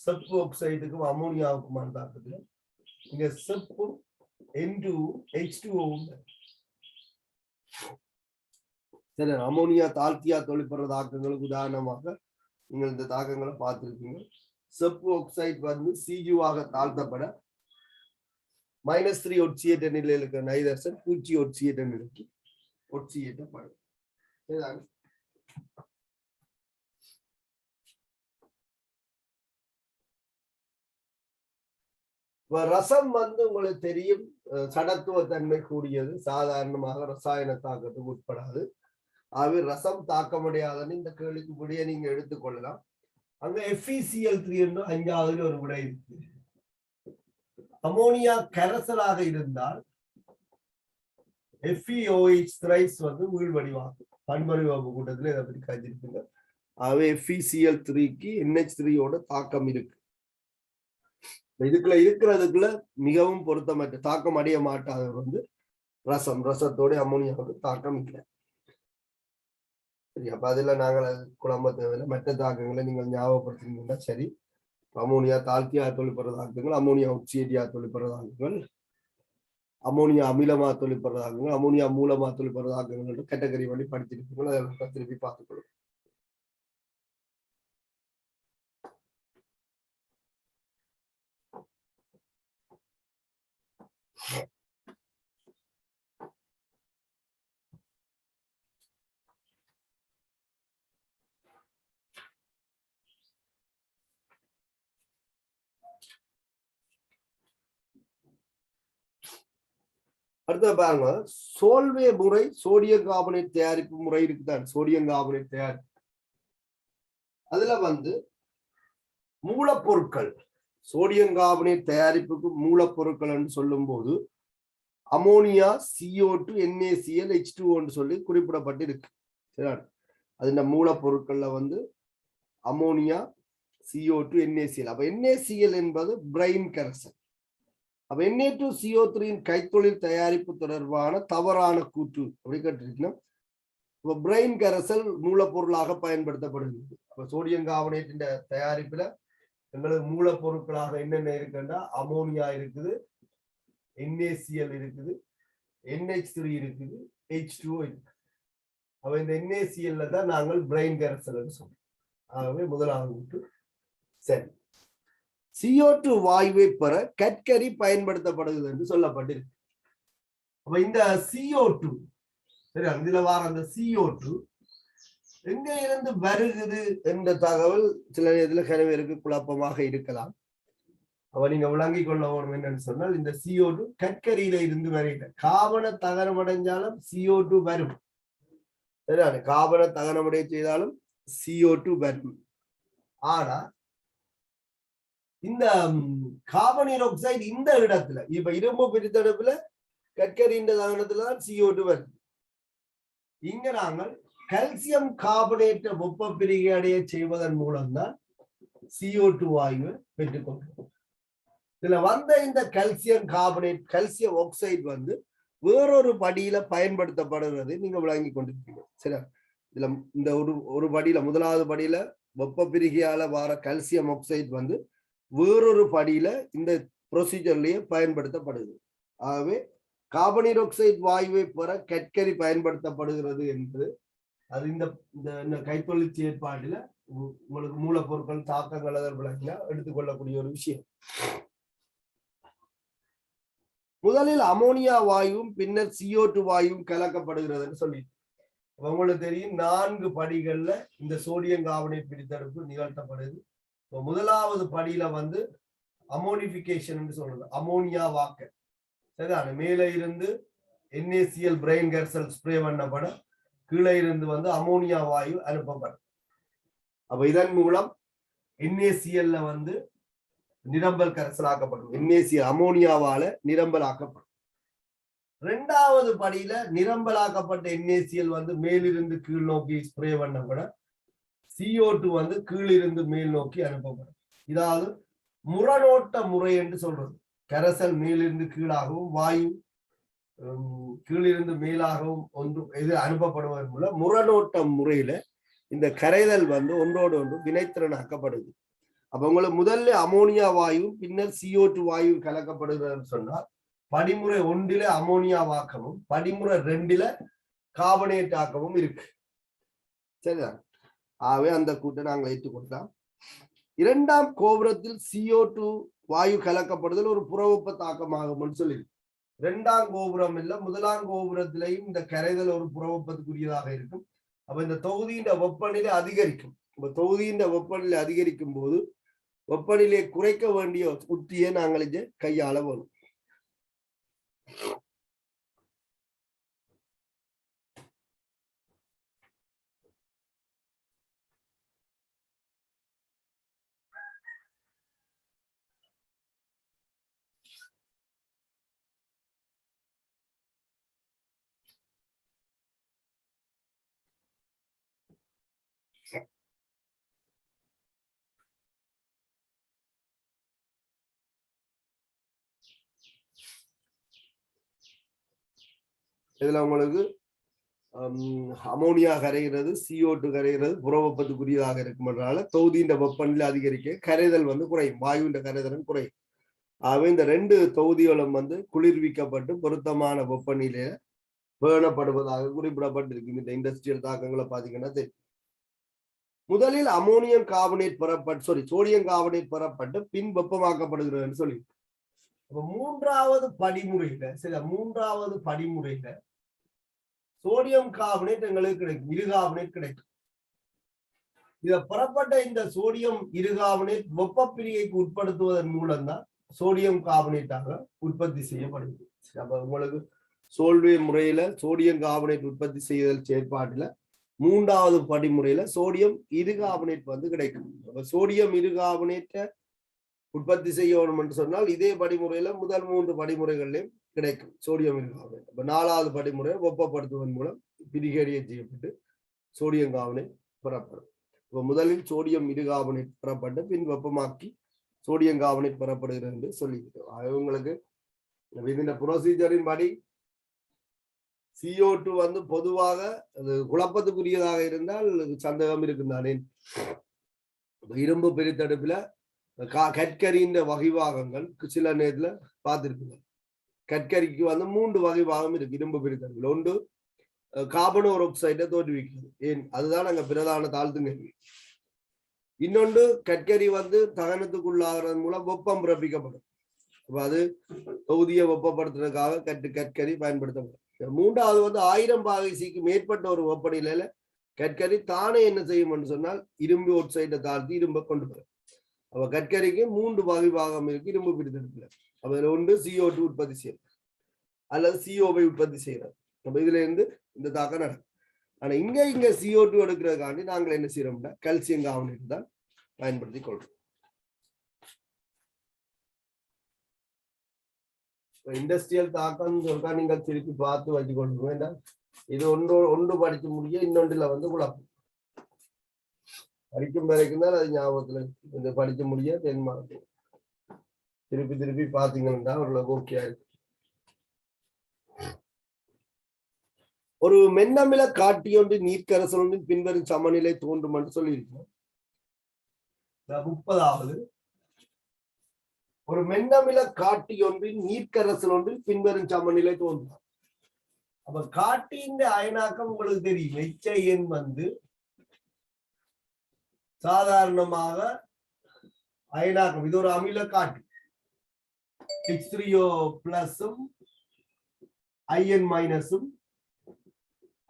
செப்பு ஆக்சைடுக்கும் அமோனியாவுக்குமான தாக்கத்துல இங்க செப்பும் N2H2O சரி. அமோனியா தாழ்த்தியா தொழிற்படுற தாக்கங்களுக்கு உதாரணமாக நீங்கள் இந்த தாக்கங்களை பார்த்திருக்கீங்க. செப்பு ஆக்சைடு வந்து CU-ஆக தாழ்த்தப்பட -3 ஒட்சியேற்ற நிலையில் இருக்கிற நைதரசன் 0 ஒட்சியேற்ற நிலைக்கு ஒட்சியேற்றப்படும். ரசம் வந்து உங்களுக்கு தெரியும் சடத்துவ தன்மை கூடியது, சாதாரணமாக ரசாயன தாக்கத்துக்கு உட்படாது. ஆகவே ரசம் தாக்கமடையாதுன்னு இந்த கேள்விக்கு விடையை நீங்க எடுத்துக்கொள்ளலாம். அங்க FeCl3 என்று 5வது ஒரு விடை இருக்கு. அமோனியா கரைசலாக இருந்தால் FeOH thrice வந்து உள்வடிவாகும். பண்பறிவாப்பு கூட்டத்தில் இதை பற்றி காய்ச்சிருப்பீங்க. ஆகவே FeCl3க்கு NH3யோட தாக்கம் இருக்கு. இதுக்குள்ள இருக்கிறதுக்குள்ள மிகவும் பொருத்தமற்ற தாக்கம் அடைய மாட்டாதவர் வந்து ரசத்தோட அமோனியாவுக்கு தாக்கம் இல்லை. சரி, அப்ப அதுல நாங்கள் குழம்ப தேவையில்லை. மற்ற தாக்கங்களை நீங்கள் ஞாபகப்படுத்தினீங்கன்னா சரி. அமோனியா தாழ்த்தியா தொழிற்படுற தாக்கங்கள், அமோனியா உச்சியேட்டியா தொழிற்படுற தாக்கங்கள், அமோனியா அமிலமா தொழிற்படுற தாக்கங்கள், அமோனியா மூலமா தொழிற்படுற தாக்கங்கள் கேட்டகரி பண்ணி படிச்சிருப்பீங்க. அதை திருப்பி பார்த்துக்கொள்ளும். அடுத்த பாருங்க, சோல்வே முறை சோடியம் கார்பனேட் தயாரிப்பு முறை இருக்குதான். சோடியம் கார்பனேட் தயாரிப்பு அதுல வந்து மூலப்பொருட்கள் சோடியம் கார்பனேட் தயாரிப்புக்கு மூலப்பொருட்கள் என்று சொல்லும் போது அமோனியா CO2 NaCl H2O சொல்லி குறிப்பிடப்பட்டிருக்கு. சரி, அது இந்த மூலப்பொருட்கள்ல வந்து அமோனியா CO2 NaCl. அப்ப NaCl என்பது பிரைன் கரைசல். அப்ப Na2CO3 கைத்தொழில் தயாரிப்பு தொடர்பான தவறான கூற்று அப்படி கேட்டிருக்கணும். பிரெயின் கரைசல் மூலப்பொருளாக பயன்படுத்தப்படுகிறது. அப்ப சோடியம் கார்பனேட் தயாரிப்புல எங்களுக்கு மூலப்பொருட்களாக என்னென்ன இருக்குன்னா அமோனியா இருக்குது, NaCl இருக்குது, NH3 இருக்குது, H2O இருக்கு. அப்ப இந்த NaCl தான் நாங்கள் பிரெயின் கரைசல் சொல்றோம். ஆகவே முதலாவது கூற்று சரி. CO2 வாயுவை பெற கற்கரி பயன்படுத்தப்படுகிறது என்று சொல்லப்பட்டிருக்கு. அப்ப இந்த CO2 சரி, இதுல வார அந்த CO2 எங்க இருந்து வருகுது என்ற தகவல் சில இதுல கனவேருக்கு குழப்பமாக இருக்கலாம். அவ நீங்க விளங்கிக் கொள்ள வேணும் என்னன்னு சொன்னால், இந்த CO2 கற்கரியில இருந்து வரையில காபன தகனம் அடைஞ்சாலும் CO2 வரும். சரியான காபன தகனமடைய செய்தாலும் CO2 வரும். ஆனா இந்த கார்பன் ஆக்சைடு இந்த இடத்துல இப்ப இரும்பு பிரித்தெடுப்புல கற்கரியின் தகனத்துலதான் CO2 வருது. இங்க நாங்கள் கால்சியம் கார்பனேட் வெப்ப பிரிகை அடைய செய்வதன் மூலம்தான் CO2 வாயுவை பெற்றுக்கொள்கிறோம். இதுல வந்த இந்த கால்சியம் கார்பனேட் கால்சியம் ஆக்சைடு வந்து வேறொரு படியில பயன்படுத்தப்படுகிறது நீங்க விளங்கி கொண்டிருக்கீங்க. சரி, இதுல இந்த ஒரு படியில முதலாவது படியில வெப்ப பிரிகையால வர கால்சியம் ஆக்சைடு வந்து வேறொரு படியில இந்த ப்ரொசீஜர்லயே பயன்படுத்தப்படுது. ஆகவே கார்பன் ஆக்சைடு வாயுவை பெற கற்கரி பயன்படுத்தப்படுகிறது என்று அது இந்த கைத்தொழில் செயற்பாட்டில உங்களுக்கு மூலப்பொருட்கள் தாக்கங்கள் எடுத்துக்கொள்ளக்கூடிய ஒரு விஷயம். முதலில் அமோனியா வாயுவும் பின்னர் CO2 வாயுவும் கலக்கப்படுகிறதுன்னு சொல்லி உங்களுக்கு தெரியும். 4 படிகள்ல இந்த சோடியம் கார்பனேட் பிரித்தெடுப்பு நிகழ்த்தப்படுது. முதலாவது படியில வந்து அமோனிபிகேஷன் சொல்றது, அமோனியா வாக்க சரிதான மேல இருந்து NaCl பிரெயின் கரைசல் ஸ்ப்ரே பண்ணப்பட கீழே இருந்து வந்து அமோனியா வாயு அனுப்பப்படும். அப்ப இதன் மூலம் NaCl வந்து நிரம்பல் கரைசலாக்கப்படும். NaCl அமோனியாவால நிரம்பல் ஆக்கப்படும். இரண்டாவது படியில நிரம்பலாக்கப்பட்ட NaCl வந்து மேலிருந்து கீழ் நோக்கி ஸ்ப்ரே பண்ணப்பட CO2 வந்து கீழிருந்து மேல் நோக்கி அனுப்பப்படும். இதாவது முரணோட்ட முறை என்று சொல்றது. கரைசல் மேலிருந்து கீழாகவும் வாயு கீழிருந்து மேலாகவும் இது அனுப்பப்படுவதன் மூலம் முரணோட்ட முறையில இந்த கரைதல் வந்து ஒன்றோடு ஒன்று வினைத்திறனாக்கப்படுது. அப்ப உங்களுக்கு முதல்ல அமோனியா வாயு பின்னர் CO2 வாயு கலக்கப்படுகிறதுன்னு சொன்னால் படிமுறை 1 அமோனியா வாக்கமும் படிமுறை 2 கார்பனேட் ஆக்கமும் இருக்கு. சரிதான். ஆகவே அந்த கூட்டை நாங்கள் ஏற்றுக்கொள்ளலாம். இரண்டாம் கோபுரத்தில் CO2 வாயு கலக்கப்படுதல் ஒரு புறவெப்ப தாக்கமாகும் சொல்லி இரண்டாம் கோபுரம் இல்ல முதலாம் கோபுரத்திலையும் இந்த கரைதல் ஒரு புறவெப்பத்துக்குரியதாக இருக்கும். அப்ப இந்த தொகுதியின் வெப்பநிலை அதிகரிக்கும். தொகுதியின் வெப்பநிலை அதிகரிக்கும் போது வெப்பநிலையை குறைக்க வேண்டிய உத்தியை நாங்கள் இங்கே கையாள வரும். இதுல உங்களுக்கு அமோனியா கரைகிறது, CO2 கரைகிறது புறவெப்பத்துக்குரியதாக இருக்கும்னால தொகுதியின் வெப்பநிலை அதிகரிக்க கரைதல் வந்து குறையும், வாயுவின் கரைதலும் குறையும். ஆகவே இந்த 2 தொகுதிகளும் வந்து குளிர்விக்கப்பட்டு பொருத்தமான வெப்பநிலையில பேணப்படுவதாக குறிப்பிடப்பட்டிருக்கு. இந்த இண்டஸ்ட்ரியல் தாக்கங்களை பாத்தீங்கன்னா தெரியும். முதலில் அமோனியம் கார்பனேட் சோடியம் கார்பனேட் பெறப்பட்டு பின் வெப்பமாக்கப்படுகிறது சொல்லி மூன்றாவது படிமுறையில சோடியம் கார்பனேட் எங்களுக்கு கிடைக்கும், இருகார்பனேட் கிடைக்கும். இத பெறப்பட்ட இந்த சோடியம் இருகார்பனேட் வெப்ப பிரிகைக்கு உட்படுத்துவதன் மூலம் தான் சோடியம் கார்பனேட்டாக உற்பத்தி செய்யப்படுது. அப்ப உங்களுக்கு சோல்வே முறையில சோடியம் கார்பனேட் உற்பத்தி செய்தல் செயற்பாட்டுல மூன்றாவது படிமுறையில சோடியம் இருகார்பனேட் வந்து கிடைக்கும். அப்ப சோடியம் இருகார்பனேட்டை உற்பத்தி செய்யணும் என்று சொன்னால் இதே படிமுறையில முதல் 3 படிமுறைகள்லயும் கிடைக்கும் சோடியம் இருகார்பனேட். அப்ப 4வது படிமுறை வெப்பப்படுத்துவதன் மூலம் பிரிகேடிய செய்யப்பட்டு சோடியம் கார்பனேட் பெறப்படும். இப்ப முதலில் சோடியம் இருகார்பனேட் பெறப்பட்டு பின் வெப்பமாக்கி சோடியம் கார்பனேட் பெறப்படுகிறது என்று சொல்லிக்கிறோம். உங்களுக்கு இந்த ப்ரொசீஜரின் படி CO2 வந்து பொதுவாக அது குழப்பத்துக்குரியதாக இருந்தால் சந்தேகம் இருக்குந்தானே. இரும்பு பெருத்தடுப்புல கற்கரியின் வகைவாகங்கள் சில நேரத்துல பார்த்திருக்குங்க. கற்கரிக்கு வந்து 3 வகைவாகம் இருக்கு இரும்பு பெருத்தடுப்புல. ஒன்று கார்பன் ஆக்சைடை தோற்றுவிக்கிறது. ஏன் அதுதான் அங்க பிரதான தாழ்த்துங்க. இன்னொன்று கற்கரி வந்து தகனத்துக்குள்ளாகிறது மூலம் வெப்பம் பிறப்பிக்கப்படும். அது தொகுதியை வெப்பப்படுத்துறதுக்காக கற்கரி பயன்படுத்தப்படும். மூன்றாவது வந்து 1000 பாகை சிக்கு மேற்பட்ட ஒரு வெப்பநிலையில கற்கரி தானே என்ன செய்யும் சொன்னால் இரும்பு ஆக்சைடை தாழ்த்தி இரும்பை கொண்டு வரும். அப்ப கற்கரிக்கு 3 வகை பாகம் இருக்கு இரும்பு பிரித்தெடுப்புல. அப்ப ஒன்று CO2 உற்பத்தி செய்யறது அல்லது CO உற்பத்தி செய்யறது. அப்ப இதுல இருந்து இந்த தாக்கம் நடக்கும். ஆனா இங்க CO2 எடுக்கிறதுக்காண்டி நாங்கள் என்ன செய்யறோம்னா கால்சியம் கார்பனேட் தான் பயன்படுத்தி கொள்றோம். இண்டஸ்ட்ரியல் தாக்கம் சொல்றா நீங்கள் திருப்பி பார்த்து வச்சு கொண்டு வேண்டாம். இது ஒன்று படிச்சு முடிய இன்னொன்றுல வந்து குழப்பம் படிக்கும் வரைக்கும் தான் அது ஞாபகத்துல இந்த படிச்சு முடிய தென்மார்க்கு திருப்பி பார்த்தீங்கன்னா ஓரளவுக்கு ஓகே இருக்கு. ஒரு மென்னமில காட்டி ஒன்று நீர்க்கரசல் ஒன்று பின்வரும் சமநிலை தோன்றும் என்று சொல்லியிருக்கோம். 30வது ஒரு மென்னமில காட்டி ஒன்றின் நீர்க்கரசல் ஒன்றில் பின்வரும் சமநிலை தோன்றும். அப்ப காட்டியின் அயனாக்கம் உங்களுக்கு தெரியும். HIN வந்து சாதாரணமாக அயனாக்கம். இது ஒரு அமில காட்டி. H3O பிளஸும் IN மைனஸும்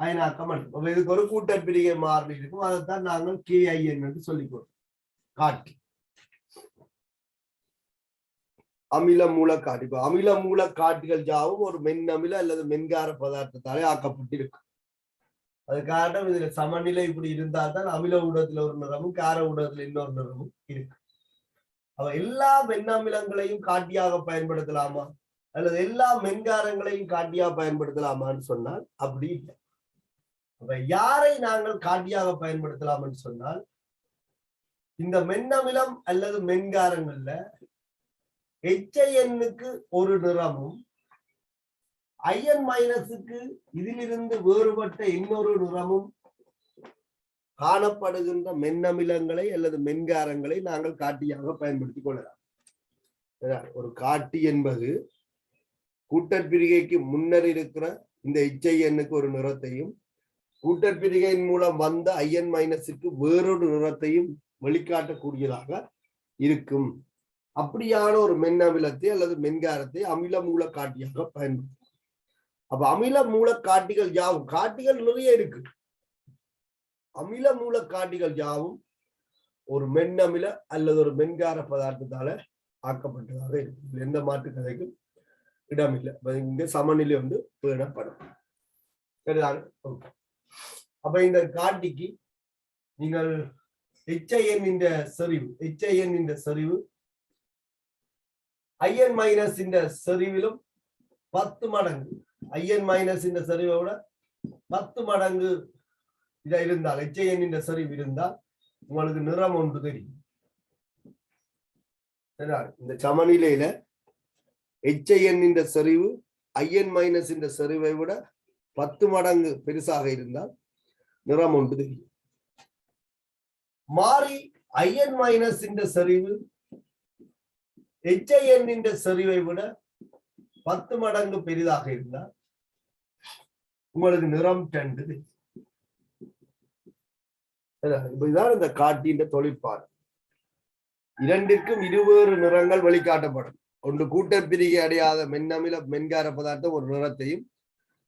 அயனாக்கம். இதுக்கு ஒரு கூட்டப்பிரிகை மாறி இருக்கும். அதைத்தான் நாங்கள் KIN என்று சொல்லிக்கொள்வோம். காட்டி அமில மூலக்காட்டி. இப்ப அமில மூலக்காட்டிகள் யாவும் ஒரு மென்னமில அல்லது மென்கார பதார்த்தத்தாலே ஆக்கப்பட்டிருக்கும். அது காரணம் இதுல சமநிலை இப்படி இருந்தால்தான் அமில ஊடகத்துல ஒரு நிறமும் கார ஊடகத்துல இன்னொரு நிறமும் இருக்கு. அவ எல்லா மென்னமிலங்களையும் காட்டியாக பயன்படுத்தலாமா அல்லது எல்லா மென்காரங்களையும் காட்டியாக பயன்படுத்தலாமான்னு சொன்னால் அப்படி இல்லை. அப்ப யாரை நாங்கள் காட்டியாக பயன்படுத்தலாம்னு சொன்னால் இந்த மென்னமிலம் அல்லது மென்காரங்கள்ல HIN-க்கு ஒரு நிறமும் IN மைனஸுக்கு இதிலிருந்து வேறுபட்ட இன்னொரு நிறமும் காணப்படுகின்ற மென்னமிலங்களை அல்லது மென்காரங்களை நாங்கள் காட்டியாக பயன்படுத்திக் கொள்ளலாம். ஒரு காட்டி என்பது கூட்டற்பிரிகைக்கு முன்னர் இருக்கிற இந்த HIN-க்கு ஒரு நிறத்தையும் கூட்டற்பிரிகையின் மூலம் வந்த IN மைனஸுக்கு வேறொரு நிறத்தையும் வெளிக்காட்டக்கூடியதாக இருக்கும். அப்படியான ஒரு மென்னமிலத்தை அல்லது மென்காரத்தை அமில மூல காட்டியாக பயன்படுத்தும். அப்ப அமில மூல காட்டிகள் யாவும் காட்டிகள் நிறைய இருக்கு. அமில மூல காட்டிகள் யாவும் ஒரு மென்னமில அல்லது ஒரு மென்கார பதார்த்தத்தால ஆக்கப்பட்டதாக இருக்கு. எந்த மாற்று கதைக்கும் இடமில்லை. இங்க சமநிலை வந்து பேணப்படும். சரிதான? அப்ப இந்த காட்டிக்கு நீங்கள் HIN இந்த செறிவு IN மைனஸ் இந்த செறிவிலும் 10 மடங்கு IN மைனஸ் இந்த செறிவை விட 10 மடங்கு இதை இருந்தால் HIN இந்த செறிவு இருந்தால் உங்களுக்கு நிறம் ஒன்று தெரியும். இந்த சமநிலையில HIN இந்த செறிவு IN மைனஸ் இந்த செறிவை விட 10 மடங்கு பெருசாக இருந்தால் நிறம் ஒன்று தெரியும். மாறி IN மைனஸ் இந்த செறிவு HIN இந்த செறிவை விட 10 மடங்கு பெரிதாக இருந்தால் உங்களுக்கு நிறம் டெண்டு. இதுதான் இந்த காட்டின் தொழிற்பாடு. இரண்டிற்கும் இருவேறு நிறங்கள் வெளிக்காட்டப்படும். ஒன்று கூட்டப்பிரிகை அடையாத மென்னமில மென்கார பதார்த்தம் ஒரு நிறத்தையும்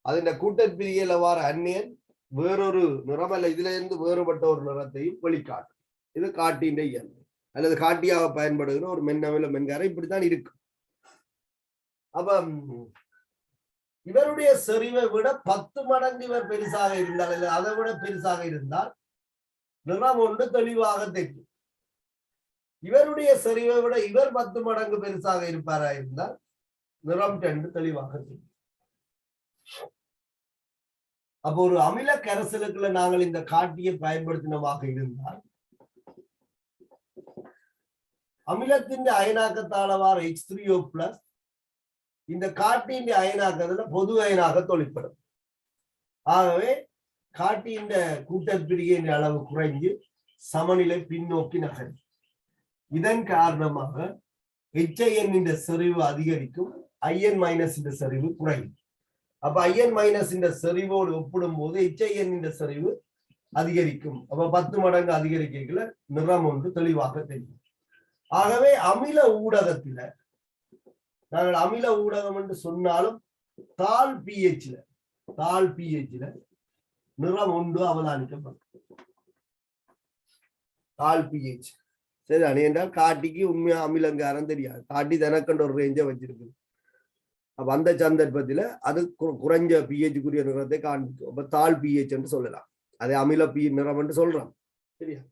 அதன் கூட்டப்பிரிகையில வார அந்நியன் வேறொரு நிறம் அல்ல இதுல இருந்து வேறுபட்ட ஒரு நிறத்தையும் வெளிக்காட்டும். இது காட்டின் இயல்பு அல்லது காட்டியாக பயன்படுகிற ஒரு மென்னமில மென்காரம் இப்படித்தான் இருக்கு. அப்ப இவருடைய செறிவை விட 10 மடங்கு இவர் பெருசாக இருந்தால் அல்லது அதை விட பெருசாக இருந்தால் நிறம் ஒன்று தெளிவாக தெரியும். இவருடைய செறிவை விட இவர் 10 மடங்கு பெருசாக இருப்பாரா இருந்தால் நிறம் டெண்டு தெளிவாக தெரியும். அப்போ ஒரு அமில கரைசலுக்குள்ள நாங்கள் இந்த காட்டியை பயன்படுத்தினமாக இருந்தால் அமிலத்தின் அயனாக்கத்தாளவார் H3O+ இந்த காட்டியின் அயனாக்கத்துல பொது அயனாக தொழிற்படும். ஆகவே காட்டியின் கூட்டப்பிரிகையின் அளவு குறைஞ்சு சமநிலை பின்னோக்கி நகரும். இதன் காரணமாக HIN செறிவு அதிகரிக்கும், IN மைனஸ் செறிவு குறையும். அப்ப IN மைனஸ் செறிவோடு ஒப்பிடும் போது HIN செறிவு அதிகரிக்கும். அப்ப 10 மடங்கு அதிகரிக்கல நிறம் ஒன்று தெளிவாக தெரியும். ஆகவே அமில ஊடகத்தில நாங்கள் அமில ஊடகம் என்று சொன்னாலும் தாழ் pHல நிறம் ஒன்று அவதானிக்கப்படும். தாழ் pH சரிதானே என்றால் காட்டிக்கு உண்மையா அமிலங்காரம் தெரியாது. காட்டி தனக்கண்ட ஒரு ரேஞ்சை வச்சிருக்கு. அப்ப அந்த சந்தர்ப்பத்துல அது குறைஞ்ச pH-க்குரிய நிறத்தை காண்பிக்கும். அப்ப தாழ் pH என்று சொல்லலாம். அதை அமில நிறம் என்று சொல்றோம். சரியா?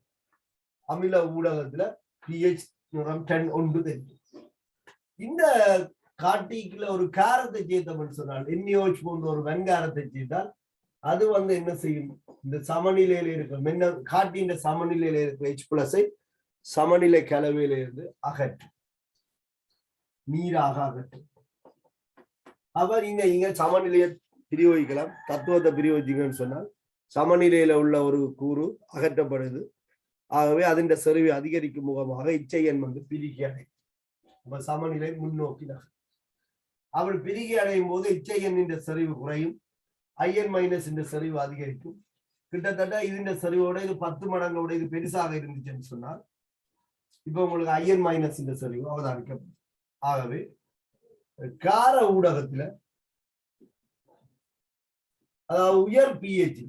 அமில ஊடகத்துல pH நிறம் 10 ஒன்று தெரியும். இந்த காட்டிக்குள்ள ஒரு காரத்தை சேர்த்தோம்னு சொன்னால் NaOH போன்ற ஒரு வெண்காரத்தை சேர்த்தால் அது என்ன செய்யும்? இந்த சமநிலையில இருக்கிற காட்டின் சமநிலையில இருக்கிற H+ சமநிலை கலவையில இருந்து அகற்றும், நீராக அகற்றும். அப்ப நீங்க சமநிலையை பிரயோகிக்கலாம். தத்துவத்தை பிரயோகிங்கன்னு சொன்னால் சமநிலையில உள்ள ஒரு கூறு அகற்றப்படுது. ஆகவே அதன் செறிவை அதிகரிக்கும் முகமாக HIN பிரிகை அடையும். அப்ப சமநிலை முன்னோக்கி நகரும். அவள் பிரிகை அடையும் போது HIN செறிவு குறையும், IN மைனஸ் செறிவு அதிகரிக்கும். கிட்டத்தட்ட இதன் செறிவோட இது 10 மடங்கோட இது பெருசாக இருந்துச்சுன்னு சொன்னால் இப்ப உங்களுக்கு IN மைனஸ் செறிவு அவதானிக்கப்படும். ஆகவே கார ஊடகத்துல அதாவது உயர் pH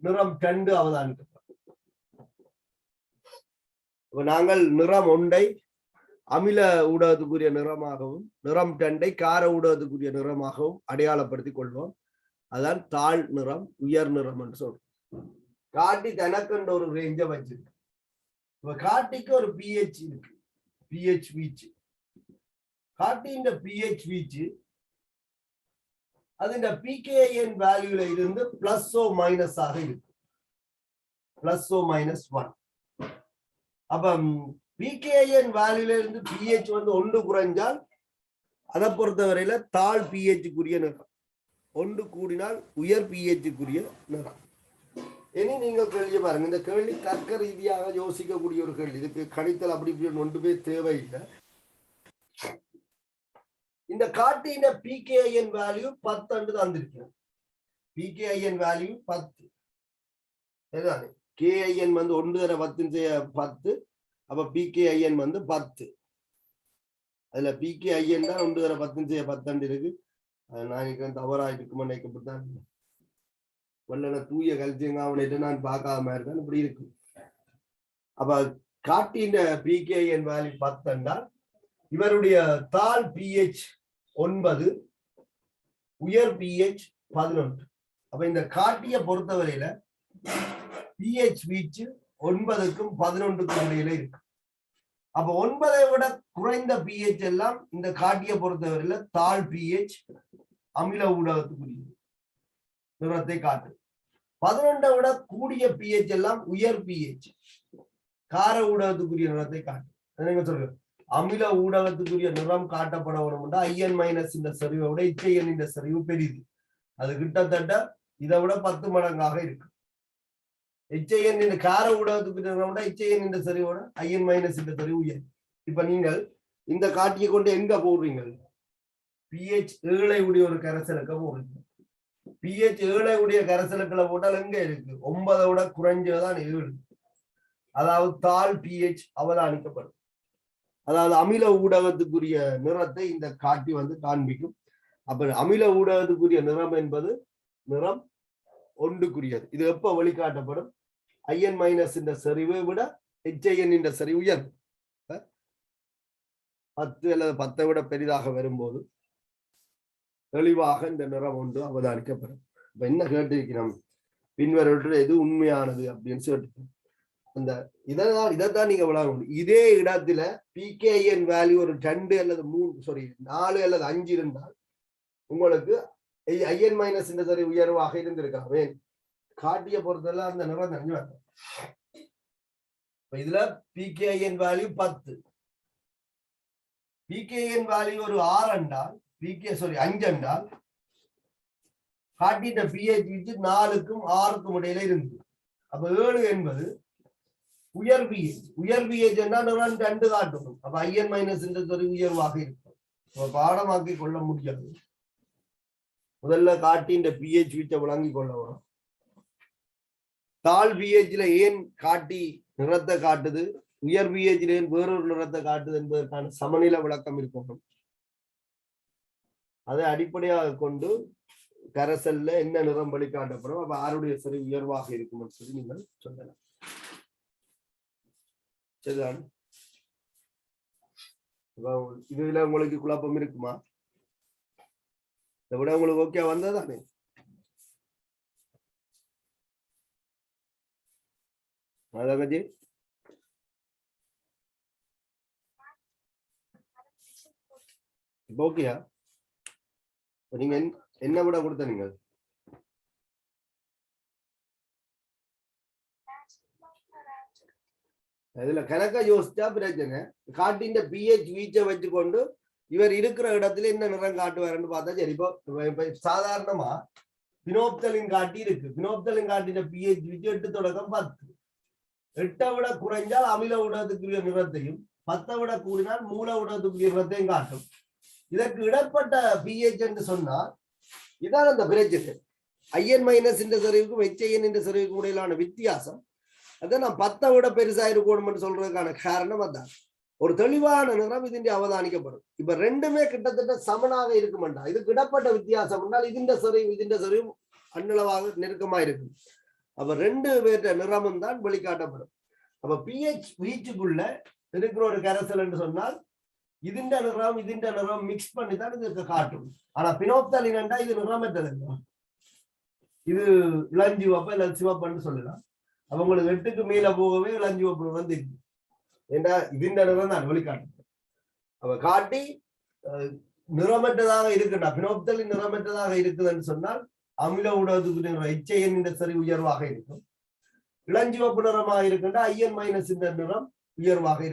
நிறம் 2 அவதானிக்கப்படும். நாங்கள் நிறம் 1 அமில ஊடகத்துக்குரிய நிறமாகவும் நிறம் 2 கார ஊடகத்துக்குரிய நிறமாகவும் அடையாளப்படுத்திக் கொள்வோம். அதான் தாழ் நிறம் உயர் நிறம் என்று சொல்றோம். காட்டி தனக்கண்ட ஒரு ரேஞ்சை வச்சிருக்கு. காட்டிக்கு ஒரு pH இருக்கு, pH வீச்சு. காட்டின் pH வீச்சு அது pKn வேல்யூல இருந்து பிளஸ் ஓ மைனஸ் ஆக இருக்கு, பிளஸ் ஓ மைனஸ் 1. அப்ப pKn வேல்யூல இருந்து pH 1 குறைஞ்சால் அதை பொறுத்தவரையில தாழ் pH-க்குரிய நிறம், 1 கூடினால் உயர் pH-க்குரிய நிறம். இனி நீங்க கேள்வி பாருங்க. இந்த கேள்வி தர்க்க ரீதியாக யோசிக்கக்கூடிய ஒரு கேள்வி. இதுக்கு கணித்தல் அப்படி ஒன்றுமே தேவையில்லை. இந்த காட்டின pKn வேல்யூ 10 என்று தந்திருக்கிறோம். pKn value 10. சரிதானே? KIN 1 தர 10. அப்ப pKin 10. அதுல pKin தான் 1 தர 10 இருக்கு. நான் தவறா இருக்குமா நினைக்கப்பட்டான். வல்லன தூய கல்ச்சியங்காவலிட்டு நான் பார்க்காம இருக்கேன். இப்படி இருக்கு. அப்ப காட்டின pKn வேல்யூ 10 என்றால் இவருடைய தாழ் pH 9, உயர் pH 11. அப்ப இந்த காட்டிய பொறுத்தவரையில pH வீச்சு 9க்கும் 11க்கும் இடையில இருக்கு. அப்ப 9ஐ விட குறைந்த pH எல்லாம் இந்த காட்டிய பொறுத்தவரையில தாழ் pH அமில ஊடகத்துக்குரிய நிறத்தை காட்டு. 11ஐ விட கூடிய pH எல்லாம் உயர் pH கார ஊடகத்துக்குரிய நிறத்தை காட்டு. நீங்க சொல்லுங்க, அமில ஊடகத்துக்குரிய நிறம் காட்டப்பட வேணும்னா IN மைனஸ் செறிவை விட HIN செறிவு பெரிது. அது கிட்டத்தட்ட இதை விட 10 மடங்காக இருக்கு. HIN கார ஊடகத்துக்குரிய நிறம் விட HIN செறிவோட IN மைனஸ் செறிவு உயர். இப்ப நீங்கள் இந்த காட்டியை கொண்டு எங்க போடுறீங்க? pH 7 உடைய ஒரு கரைசலுக்க போடுறீங்க. pH 7 உடைய கரைசலுக்களை போட்டால் எங்க இருக்கு? 9 விட குறைஞ்சதான் 7. அதாவது தாழ் pH அவதானிக்கப்படும். அதாவது அமில ஊடகத்துக்குரிய நிறத்தை இந்த காட்டி காண்பிக்கும். அப்ப அமில ஊடகத்துக்குரிய நிறம் என்பது நிறம் 1க்குரியது. இது எப்ப வெளிக்காட்டப்படும்? IN மைனஸ் செறிவை விட HIN செறிவு உயர்வு 10 அல்லது 10ஐ விட பெரிதாக வரும்போது தெளிவாக இந்த நிறம் 1 அவதானிக்கப்படும். இப்ப என்ன கேட்டிருக்கிறோம்? பின்வருவற்றில் எது உண்மையானது அப்படின்னு சொல்லிட்டு அந்த இதைத்தான் நீங்க விளங்கணும். இதே இடத்துல pKn வேல்யூ ஒரு 2 அல்லது 4 அல்லது 5 இருந்தால் உங்களுக்கு IN மைனஸ் செறிவு உயர்வாக இருந்திருக்காவே. காட்டிய பொறுத்தல அந்த நிறம் தெரிஞ்சு வரணும். இதுல pKn வேல்யூ 10, பிகேஎன் வேல்யூ ஒரு 6 என்றால் பிகே 5 என்றால் காட்டிட்ட பிஹெச் வீச்சு 4க்கும் 6க்கும் இடையில இருந்து அப்ப 7 என்பது உயர் பிஹெச் என்றால் 2 காட்டணும் அப்ப IN மைனஸ் ஒரு உயர்வாக இருக்கும் பாடமாக்கி கொள்ள முடியாது முதல்ல காட்டின்ற பிஹெச் வீச்சை விளங்கி கொள்ள வரும் தாழ் பிஹெச்ல ஏன் காட்டி நிறத்தை காட்டுது உயர் பிஹெச்ல ஏன் வேறொரு நிறத்தை காட்டுது என்பதற்கான சமநிலை விளக்கம் இருக்கணும் அதை அடிப்படையாக கொண்டு கரைசல்ல என்ன நிறம் வழிகாட்டப்படும் அப்ப ஆருடைய சரி உயர்வாக இருக்கும் சொல்லி நீங்கள் சொல்லலாம் சரிதான் இதுல உங்களுக்கு குழப்பம் இருக்குமா இதை விட உங்களுக்கு ஓகே வந்ததானே அதாங்கஜி ஓகேயா நீங்க என்ன விட கொடுத்த நீங்கள் இதுல கணக்கா யோசிச்சா பிரச்சனை காட்டின் பிஹெச் வீச்சை வச்சுக்கொண்டு இவர் இருக்கிற இடத்துல என்ன நிறம் காட்டுவாருன்னு பார்த்தா சரி இப்போ சாதாரணமா பினோப்தலின் காட்டி இருக்கு பினோப்தலின் காட்டின பிஹெச் வீச்சு 8 தொடக்கம் 10 8 விட குறைஞ்சால் அமில ஊடகத்துக்குரிய நிறத்தையும் 10 விட கூடினால் மூல ஊடகத்துக்குரிய நிறத்தையும் காட்டும் இதற்கு இடப்பட்ட பிஹெச் என்று சொன்னால் இதான் அந்த பிரச்சனை IN மைனஸ் என்ற சரிவுக்கும் HIN என்ற சரிவுக்கும் இடையிலான வித்தியாசம் அதான் நான் 10 விட பெருசா இருக்கணும் சொல்றதுக்கான காரணம் அதான் ஒரு தெளிவான நிறம் இதன் அவதானிக்கப்படும் இப்ப ரெண்டுமே கிட்டத்தட்ட சமனாக இருக்குமெண்டா இதுக்கு இடப்பட்ட வித்தியாசம் என்றால் இதுண்ட சரிவு அன்னளவாக நெருக்கமா இருக்கும் அப்ப ரெண்டு பேர்ட்ட நிறமும் தான் வெளிக்காட்டப்படும் அப்ப பிஹெச் வீச்சுக்குள்ள இருக்கிற ஒரு கரைசல் என்று சொன்னால் இதுண்ட நிறம் மிக்ஸ் பண்ணி தான் இதுக்கு காட்டும் ஆனா பினோப்தலின் என்றா இது நிறமற்றது இது இளஞ்சிவப்ப இல்ல சிவப்புன்னு சொல்லலாம் அவங்களுக்கு 8க்கு மேல போகவே இளஞ்சிவப்பு வந்து ஏண்டா இதுண்ட நிறம் தான் வெளிக்காட்டும் அவ காட்டி நிறமற்றதாக இருக்குண்டா பினோப்தலின் நிறமற்றதாக இருக்குதுன்னு சொன்னால் அமில ஊடகத்துக்கு HIN என்ற சரி உயர்வாக இருக்கும் இளஞ்சிவப்பு நிறமாக இருக்குண்டா IN மைனஸ் இந்த நிறம் உயர்வாக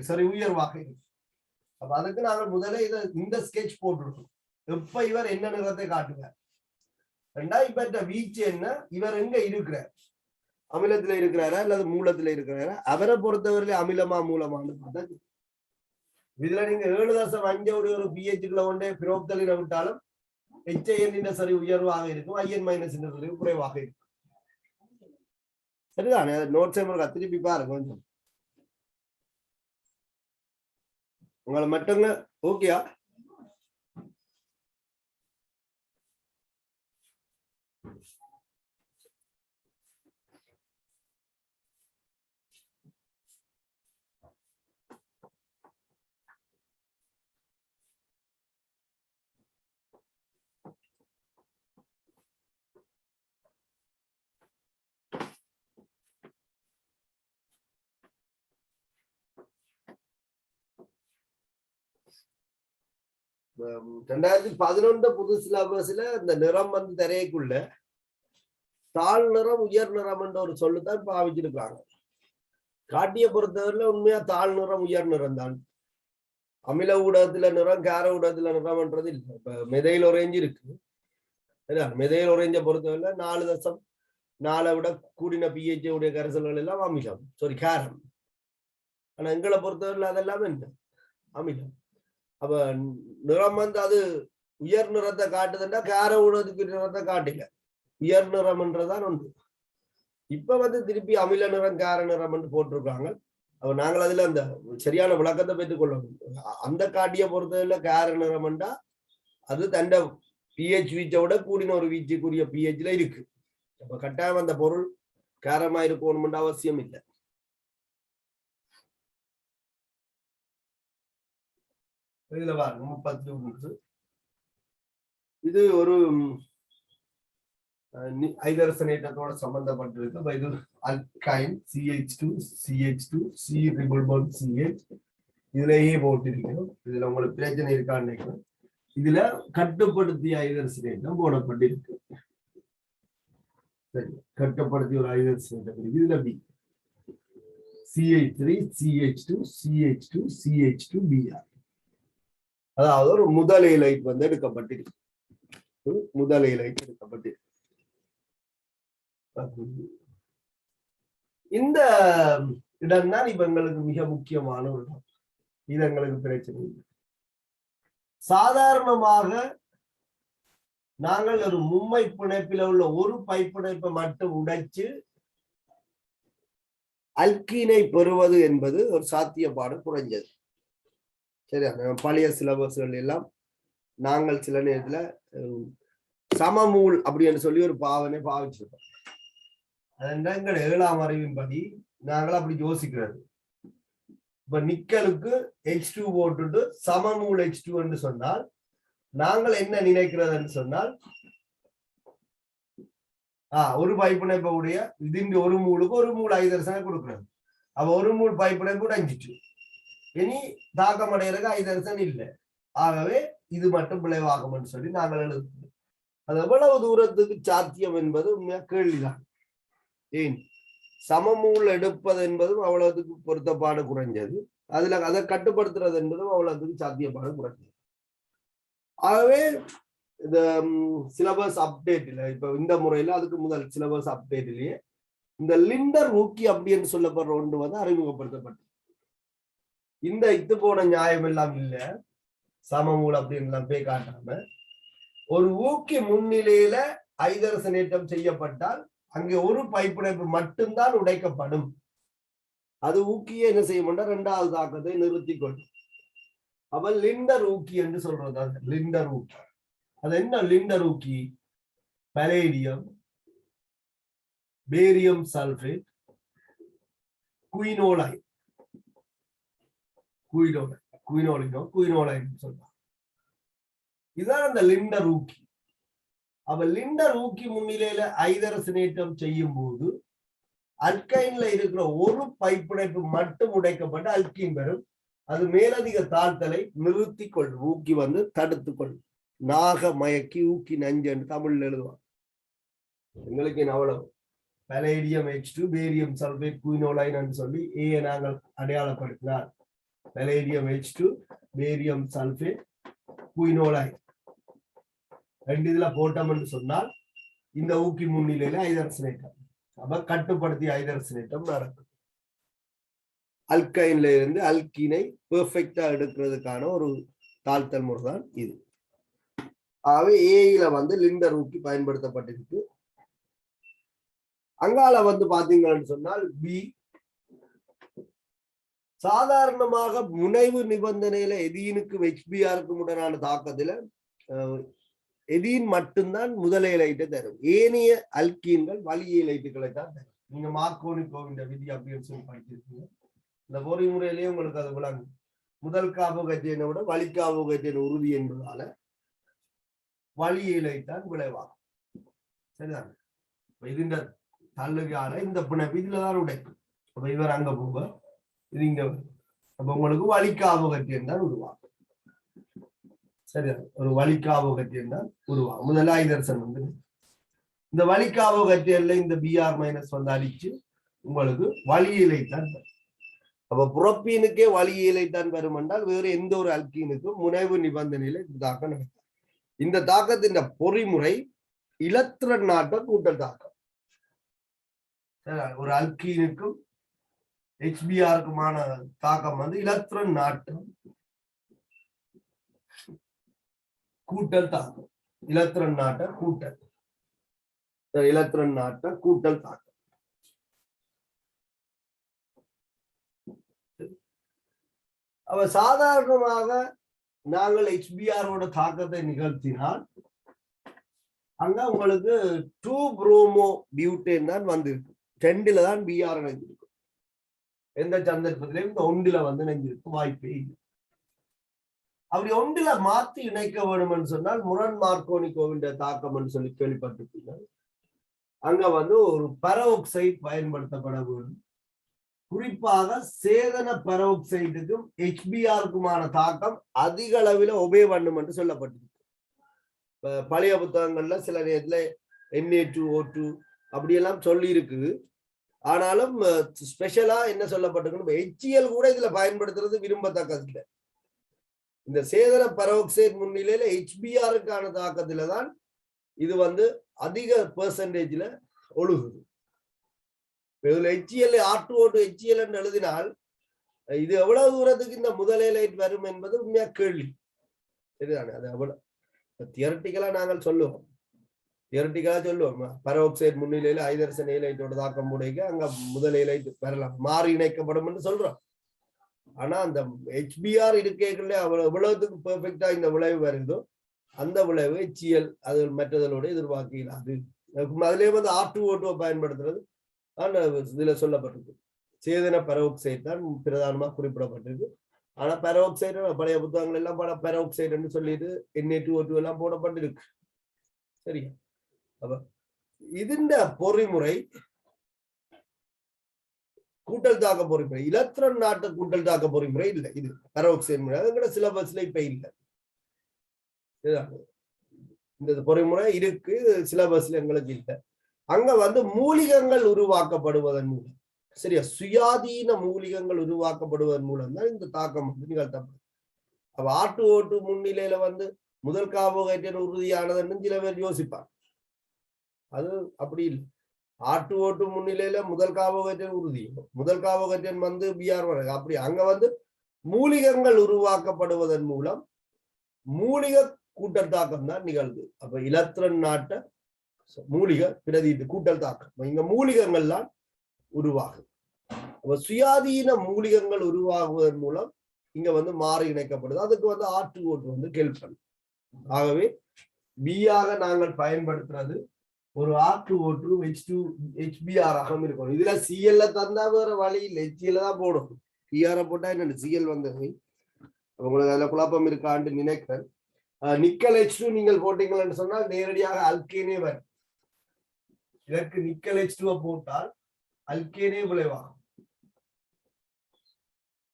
இருக்கும் அப்ப அதுக்கு நாங்கள் முதல்ல இந்த ஸ்கெட்ச் போட்டுருக்கோம் எப்ப இவர் என்ன நிறத்தை காட்டுவார் ரெண்டா இப்ப வீச்சு என்ன இவர் எங்க இருக்கிறார் அமிலத்துல இருக்கிறாரா அல்லது மூலத்துல இருக்கிறாரா அவரை பொறுத்தவரையில அமிலமா மூலமானு பார்த்தா இதுல நீங்க 7.5 ஒரு பிஹெச்ல கொண்டே பினோப்தலினை விட்டாலும் HIN சரி உயர்வாக இருக்கும் IN மைனஸ் சரி குறைவாக இருக்கும் சரிதானே நோட்ஸ் திருப்பி பாருங்க கொஞ்சம் உங்களை மட்டுங்க ஓகேயா The 2011 புது சிலபஸ்ல இந்த நிறம் வந்து தரைக்குள்ள தாழ் நிறம் உயர் நிறம் என்ற ஒரு சொல்லுதான் பாவிச்சிருக்காங்க காட்டிய பொறுத்தவரையில உண்மையா தாழ் நிறம் உயர் நிறம் தான் அமில ஊடகத்துல நிறம் கார ஊடகத்துல நிறம்ன்றது இல்லை இப்ப மெதைல் ஒரேஞ்சு இருக்கு மெதைல் ஒரேஞ்ச பொறுத்தவரையில 4.4 விட கூடின பிஹெச் உடைய கரைசல்கள் எல்லாம் அமிலம் காரம் ஆனா எங்களை பொறுத்தவரையில அதெல்லாம் என்ன அமிலம் அப்ப நிறம் வந்து அது உயர் நிறத்தை காட்டுதுன்னா கார ஊடகத்துக்கு நிறத்தை காட்டல உயர் நிறம்ன்றதான் ஒன்று இப்ப வந்து திருப்பி அமில நிறம் கார நிறம் போட்டிருக்காங்க அப்ப நாங்கள் அதுல அந்த சரியான விளக்கத்தை பெற்றுக் கொள்ளணும் அந்த காட்டிய பொறுத்தவரையில கார நிறம்ண்டா அது தண்ட பிஹெச் வீச்சை விட கூடின ஒரு வீச்சுக்குரிய பிஹெச்ல இருக்கு அப்ப கட்டாயம் அந்த பொருள் காரமா இருக்கணும்ன்ற அவசியம் இல்லை இதுல பாருங்க 33 இது ஒரு ஐதரசனேற்றத்தோட சம்பந்தப்பட்டிருக்கு இது alkyne CH2 C triple bond CH இதுலயே போட்டிருக்கணும் இதுல உங்களுக்கு பிரச்சனை இருக்கான்னு நினைக்கிறேன் இதுல கட்டுப்படுத்திய ஐதரசனேற்றம் போடப்பட்டிருக்கு சரி கட்டுப்படுத்திய ஒரு ஐதரசனேற்றம் இதுல B CH3 CH2 CH2 CH2 Br அதாவது ஒரு முதல் இலைட் வந்து எடுக்கப்பட்டிருக்கு. முதல் இலைட் எடுக்கப்பட்டிருக்கு. இந்த இடம்தான் இப்ப எங்களுக்கு மிக முக்கியமான ஒரு இடம். இது எங்களுக்கு பிரச்சனை இல்லை. சாதாரணமாக நாங்கள் ஒரு மும்மை பிணைப்பில் உள்ள ஒரு பைப்பிணைப்பை மட்டும் உடைச்சு அல்கீனை பெறுவது என்பது ஒரு சாத்தியப்பாடு குறைஞ்சது. சரியா? பழைய சிலபஸ்கள் எல்லாம் நாங்கள் சில நேரத்துல சமமூல் அப்படின்னு சொல்லி ஒரு பாவனை பாவிச்சிருக்கோம். அதெல்லாம் எங்கள் 7ஆம் அறிவின்படி நாங்கள் அப்படி யோசிக்கிறது. இப்ப நிக்கலுக்கு H2 போட்டுட்டு சமமூல் H2 என்று சொன்னால் நாங்கள் என்ன நினைக்கிறதுன்னு சொன்னால் ஒரு பைப்பிணைப்ப உடைய இதுங்க ஒரு மூலுக்கு ஒரு மூல் ஐதரசனை கொடுக்குறது. அப்ப ஒரு மூல் பைப்பிணைப்பு உடைஞ்சிட்டு இனி தாக்கம் அடைகிறதுக்கு ஐதரசன் இல்லை. ஆகவே இது மட்டும் விளைவாகும் சொல்லி நாங்கள் எழுதுகிறோம். அது எவ்வளவு தூரத்துக்கு சாத்தியம் என்பது உண்மையா கேள்விதான். ஏன் சமமூல் எடுப்பது என்பதும் அவ்வளவுக்கு பொருத்தப்பாடு குறைஞ்சது, அதுல அதை கட்டுப்படுத்துறது என்பதும் அவ்வளவுக்கு சாத்தியப்பாடு குறைஞ்சது. ஆகவே இந்த சிலபஸ் அப்டேட்ல இப்ப இந்த முறையில அதுக்கு முதல் சிலபஸ் அப்டேட்லயே இந்த லிண்டர் ஊக்கி அப்படின்னு சொல்லப்படுற ஒன்று வந்து அறிமுகப்படுத்தப்பட்டது. இந்த இத்து போன நியாயம் எல்லாம் இல்ல, சமமூல் அப்படின்னு எல்லாம் போய் காட்டாம ஒரு ஊக்கி முன்னிலையில ஐதரசனேற்றம் செய்யப்பட்டால் அங்கே ஒரு பைப்பிணைப்பு மட்டும்தான் உடைக்கப்படும். அது ஊக்கியே என்ன செய்ய மாட்டா 2வது தாக்கத்தை நிறுத்தி கொள்ளும். அப்ப லிண்டர் ஊக்கி என்று சொல்றது. லிண்டர் ஊக்கி அது என்ன? லிண்டர் ஊக்கி பலேடியம், பேரியம் சல்பேட், குயினோலைன் சொல்றாங்க. இதுதான் அந்த லிண்டர் ஊக்கி. அப்ப லிண்டர் ஊக்கி முன்னிலையில ஐதரசனேற்றம் செய்யும் போது அல்கைன்ல இருக்கிற ஒரு பைப்பிணைப்பு மட்டும் உடைக்கப்பட்டு அல்கீன் பெறும். அது மேலதிக தாழ்த்தலை நிறுத்தி கொள்ளும். ஊக்கி வந்து தடுத்து கொள்ளும். நாக மயக்கி ஊக்கி நஞ்சு என்று தமிழ்ல எழுதுவாங்க. எங்களுக்கு அவ்வளவு பலேடியம் H2 பேரியம் சல்பேட் குயினோலைன் என்று சொல்லி நாங்கள் அடையாளப்படுத்தினார். பலேடியம் H2 பேரியம் சல்பேட் குயினோலைன் 2 இதுல போட்டோம் என்று சொன்னால் இந்த ஊக்கி முன்னிலையில ஐதரசனேற்றம், அப்ப கட்டுப்படுத்தி ஐதரசனேற்றம் நடக்கும். அல்கைன்ல இருந்து அல்கீனை பெர்ஃபெக்டா எடுக்கிறதுக்கான ஒரு தாழ்த்தல் முறை தான் இது. ஆகவே ஏல வந்து லிண்டர் ஊக்கி பயன்படுத்தப்பட்டிருக்கு. அங்கால வந்து பாத்தீங்கன்னு சொன்னால் பி சாதாரணமாக முனைவு நிபந்தனையில எதீனுக்கு HBRக்கு உடனான தாக்கத்துல எதீன் மட்டும்தான் முதல் இலைட்டை தரும். ஏனைய அல்கீன்கள் வலி இலைட்டுகளை தான் தரும். நீங்க மார்க்கோனிகோவின் விதி அப்படின்னு சொல்லி படிச்சிருக்கீங்க. இந்த பொறிமுறையிலேயே உங்களுக்கு அது விளங்கும். முதல் கார்போஹைட்ரேட்டை விட வலி கார்போஹைட்ரேட் உறுதி என்பதால வலி இலைத்தான் விளைவாகும். சரிதான்? இதுண்ட தள்ளுகால இந்த பிணைப்பு இதுலதான் உடைக்கும். அப்ப இவர் அங்க போக இது இங்க வரும். அப்ப உங்களுக்கு வலி கார்போஹைட்ரேட் தான் உருவாகும். சரியா? ஒரு வலி கார்போஹைட்ரேட் தான் உருவாகும். முதல்ல ஐதரசன் வந்து இந்த வலி கார்போஹைட்ரேட்ல இந்த Br- வந்து அடிச்சு உங்களுக்கு வலி இலைத்தான் வரும். அப்ப புரோப்பீனுக்கே வலி இலைத்தான் வரும் என்றால் வேறு எந்த ஒரு அல்கீனுக்கும் முனைவு நிபந்தனையில இந்த தாக்கம் நடக்கும். இந்த தாக்கத்தின் பொறிமுறை இலத்திரன் நாட்ட கூட்டல் தாக்கம். ஒரு அல்கீனுக்கும் HBRக்குமான தாக்கம் வந்து இலத்திரன் நாட்டம் கூட்டல் தாக்கம். இலத்திரன் நாட்ட கூட்டல் தாக்கம். அவ சாதாரணமாக நாங்கள் HBRோட தாக்கத்தை நிகழ்த்தினால் அங்க உங்களுக்கு 2-புரோமோ பியூட்டேன் தான் வந்திருக்கு. 2ல தான் Br இணைஞ்சிருக்கும். எந்த சந்தர்ப்பத்திலையும் இந்த 1ல வந்து இணைஞ்சிருக்கு வாய்ப்பே இல்லை. அப்படி 1ல மாத்தி இணைக்க வேணும்னு சொன்னால் முரண் மார்க்கோனிகோவின் தாக்கம் சொல்லி கேள்விப்பட்டிருப்பீங்க. அங்க வந்து ஒரு பெராக்சைடு பயன்படுத்தப்பட வேண்டும். குறிப்பாக சேதன பெராக்சைடுக்கும் HBRக்குமான தாக்கம் அதிக அளவில் ஒபே பண்ணும் என்று சொல்லப்பட்டிருக்கு. பழைய புத்தகங்கள்ல சில நேரத்துல Na2O2 அப்படியெல்லாம் சொல்லி இருக்குது. ஆனாலும் ஸ்பெஷலா என்ன சொல்லப்பட்டிருக்கு, HCl கூட இதுல பயன்படுத்துறது விரும்பத்தக்கது இல்லை. இந்த சேதன பெராக்சைடு முன்னிலையில HBRக்கான தாக்கத்துல தான் இது அதிக பெர்சன்டேஜ்ல ஒழுகுது. இதுல HCl R2O2 HCl என்று எழுதினால் இது எவ்வளவு தூரத்துக்கு இந்த முதல் ஹைலைட் வரும் என்பது உண்மையா கேள்வி. சரிதானே? அது அவ்வளவு தியரட்டிக்கலா நாங்கள் சொல்லுவோம். பெராக்சைடு முன்னிலையில ஹைட்ரஜன் ஹைலைட்டோட தாக்கம் முடிக்க அங்க முதல் ஹைலைட் வரலாம், மாறி இணைக்கப்படும் என்று சொல்றோம். ஆனா அந்த HBR இருக்கைகளே எவ்வளவுக்கு பெர்ஃபெக்டா இந்த விளைவு வருதோ அந்த விளைவு HCl அது மற்றதோட எதிர்பார்க்கிறாது. அதுலயே R2O2 பயன்படுத்துறது இதுல சொல்லப்பட்டிருக்கு. சேதன பெராக்சைடு தான் பிரதானமா குறிப்பிடப்பட்டிருக்கு. ஆனா பெராக்சைடு பழைய புத்தகங்கள் எல்லாம் பல பெராக்சைடுன்னு சொல்லிட்டு Na2O2 எல்லாம் போடப்பட்டிருக்கு. சரியா? அப்ப இதுண்ட பொறிமுறை கூட்டல் தாக்க பொறிமுறை, இலத்திரன் நாட்டு கூட்டல் தாக்க பொறிமுறை இல்லை. இது பெராக்சைடு முறை அதுங்கிற சிலபஸ்ல இப்ப இல்லை. இந்த பொறிமுறை இருக்கு, சிலபஸ்ல எங்களுக்கு இல்லை. அங்க மூலிகங்கள் உருவாக்கப்படுவதன் மூலம், சரியா, சுயாதீன மூலிகங்கள் உருவாக்கப்படுவதன் மூலம் தான் இந்த தாக்கம் நிகழ்த்தப்படும். அப்ப R2O2 முன்னிலையில முதல் கார்போஹைட்ரேட் உறுதியானதுன்னு சில பேர் யோசிப்பாங்க. அது அப்படி இல்லை. R2O2 முன்னிலையில முதல் கார்போஹைட்ரேட் உறுதி, முதல் கார்போஹைட்ரேட் BR அப்படி அங்க மூலிகங்கள் உருவாக்கப்படுவதன் மூலம் மூலிக கூட்டல் தாக்கம் தான் நிகழ்வு. அப்ப இலத்திரன் நாட்ட மூலிகை பிரதிட்டு கூட்டல் தாக்கம் இங்க மூலிகங்கள்லாம் உருவாகும். அப்ப சுயாதீன மூலிகங்கள் உருவாகுவதன் மூலம் இங்க மாறி இணைக்கப்படுது. அதுக்கு R2O2 ஹெல்ப் பண்ணும். ஆகவே B-ஆக நாங்கள் பயன்படுத்துறது ஒரு R2O2 HBR ஆகவும் இருக்கணும். இதுல Cl தந்தா வேற வழி இல்லை, HCl தான் போடணும். PR போட்டா என்ன Cl வந்தது உங்களுக்கு அதுல குழப்பம் இருக்கான்னு நினைக்கிறேன். நிக்கல் H2 நீங்கள் போட்டீங்கன்னு சொன்னால் நேரடியாக அல்கேனே வரும். இதற்கு நிக்கல் H2 போட்டால் அல்கேனே விளைவாகும்.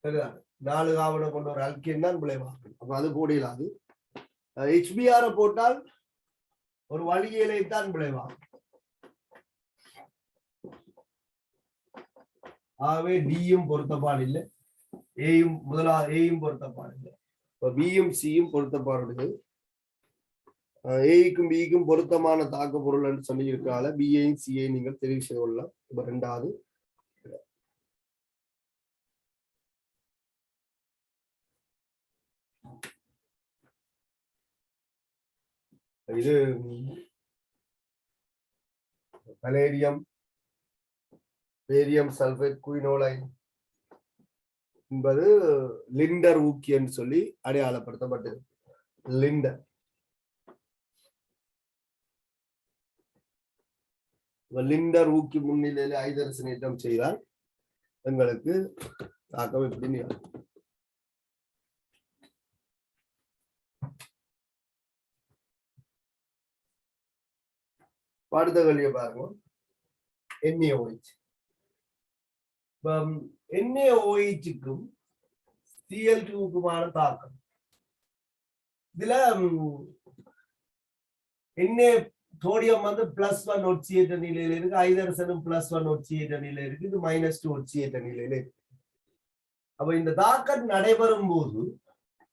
சரிதான்? 4 கார்பனை கொண்ட ஒரு அல்கேன் தான் விளைவாகும். அப்ப அது போடலாது. HBR போட்டால் ஒரு வழியிலை தான் விளைவாகும். ஆகவே டியும் பொருத்தப்பாடு இல்லை, ஏயும் பொருத்தப்பாடு இல்லை. பியும் சியும் பொருத்தப்பாடு. ஏக்கும் பிக்கும் பொருத்தமான தாக்க பொருள் என்று சொல்லி இருக்கால பியையும் சியை நீங்கள் தெரிவு செய்து கொள்ளலாம். இப்ப 2வது இது பலேரியம் பேரியம் சல்பேட் குயினோலைன் என்பது லிண்டர் ஊக்கி என்று சொல்லி அடையாளப்படுத்தப்பட்டது. லிண்டர் லிண்டர் ஊக்கி முன்னிலையில ஐதரசனேற்றம் செய்தால் எங்களுக்கு தாக்கம் எப்படி நிகழும். அடுத்த கேள்வியை பாருங்க. NaOH. NaOH-க்கும் Cl2-க்குமான தாக்கம். இதுல சோடியம் +1 ஒட்சியேற்ற நிலையில இருக்கு, ஐதரசனும் +1 ஒட்சியேற்ற நிலையில இருக்கு, இது -2 ஒட்சியேற்ற நிலையில இருக்கு. அப்ப இந்த தாக்கம் நடைபெறும் போது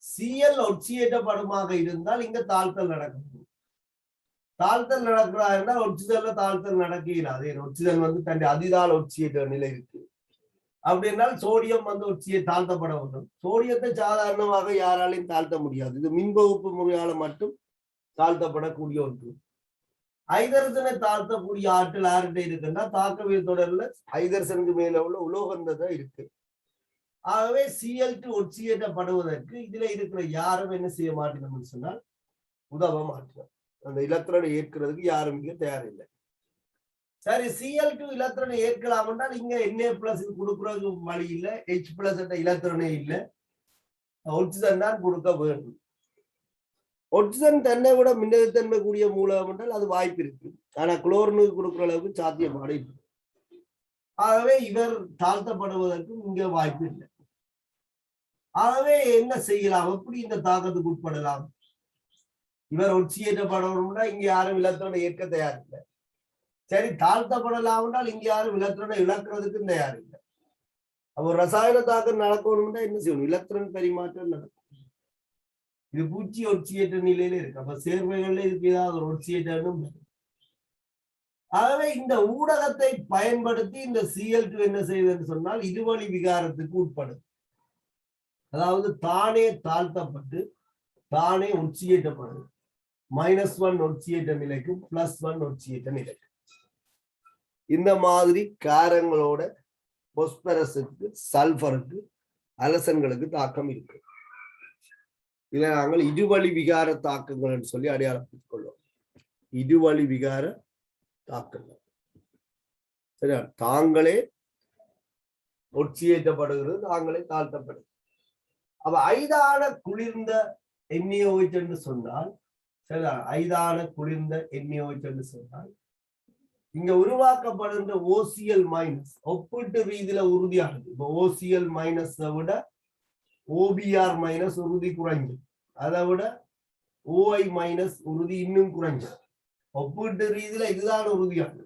Cl ஒட்சியேற்றப்படுமாக இருந்தால் இங்க தாழ்த்தல் நடக்கும். தாழ்த்தல் நடக்கிறா இருந்தால் ஒட்சிதல்ல தாழ்த்தல் நடக்கிறாது. ஒட்சிதல் தன் அதிதால் ஒட்சியேற்ற நிலை இருக்கு. அப்படி என்றால் சோடியம் ஒட்சியை தாழ்த்தப்பட வேண்டும். சோடியத்தை சாதாரணமாக யாராலையும் தாழ்த்த முடியாது. இது மின்பகுப்பு முறையால மட்டும் தாழ்த்தப்படக்கூடிய ஒன்று. ஐதரசனை தாழ்த்தக்கூடிய ஆற்றல் யார்கிட்ட இருக்குன்னா தாக்கவியல் தொடர்ல ஐதரசனுக்கு மேல உள்ள உலோகந்ததான் இருக்கு. ஆகவே Cl2 ஒட்சியேற்றப்படுவதற்கு இதுல இருக்கிற யாரும் என்ன செய்ய மாட்டோம்னு சொன்னால் உதவ மாட்டோம். அந்த இலத்திரனை ஏற்கிறதுக்கு யாரும் இங்க தயாரில்லை. சரி, Cl2 இலத்திரனை ஏற்கலாம் என்றால் இங்க Na+ கொடுக்கறது வழி இல்லை, H+ இலத்திரனே இல்லை, ஒட்சிதன் தான் கொடுக்க வேண்டும். ஒட்சிதன் தன்னை விட மின்னழுத்தன்மை கூடிய மூலம் என்றால் அது வாய்ப்பு இருக்கு. ஆனா குளோரினுக்கு கொடுக்குற அளவுக்கு சாத்தியப்பாடு இல்லை. ஆகவே இவர் தாழ்த்தப்படுவதற்கு இங்க வாய்ப்பு இல்லை. ஆகவே என்ன செய்யலாம், எப்படி இந்த தாக்கத்துக்கு உட்படலாம்? இவர் ஒட்சியேற்றப்படணும்னா இங்க யாரும் இலத்திரனை ஏற்க தயார் இல்லை. சரி, தாழ்த்தப்படலாம் என்றால் இங்க யாரும் இலத்திரனை இழக்கிறதுக்கும் தயார் இல்லை. அப்போ ரசாயன தாக்கம் நடக்கணும்னா என்ன செய்யணும்? இலத்திரன் பரிமாற்றம் நடக்கும். இது பூச்சி ஒட்சியேற்ற நிலையில இருக்கு. அப்ப சேர்வைகள்ல இதுக்கு ஏதாவது ஒரு ஒட்சியேற்றனும். ஆகவே இந்த ஊடகத்தை பயன்படுத்தி இந்த Cl2 என்ன செய்யுதுன்னு சொன்னால் இருவழி விகாரத்துக்கு உட்படும். அதாவது தானே தாழ்த்தப்பட்டு தானே ஒட்சியேற்றப்படுது. -1 ஒட்சியேற்ற நிலைக்கும் +1 ஒட்சியேற்ற நிலைக்கும். இந்த மாதிரி காரங்களோட பொஸ்பரஸுக்கு சல்பருக்கு அலசன்களுக்கு தாக்கம் இருக்கு. இதை நாங்கள் இருவழி விகார தாக்கங்கள் சொல்லி அடையாளப்படுத்திக் கொள்வோம். இருவழி விகார தாக்கங்கள் சரியா? தாங்களே ஒட்சியேற்றப்படுகிறது, தாங்களே தாழ்த்தப்படுகிறது. அப்ப ஐதான குளிர்ந்த NaOH என்று சொன்னால் சரியா? ஐதான குளிர்ந்த NaOH என்று சொன்னால் இங்க உருவாக்கப்படுகின்ற OCl- ஒப்பீட்டு ரீதியில உறுதியானது. இப்ப OCl- விட OBr- உறுதி குறைஞ்சு, அதை விட OI- உறுதி இன்னும் குறைஞ்சு. ஒப்பீட்டு ரீதியில இதுதான் உறுதியானது.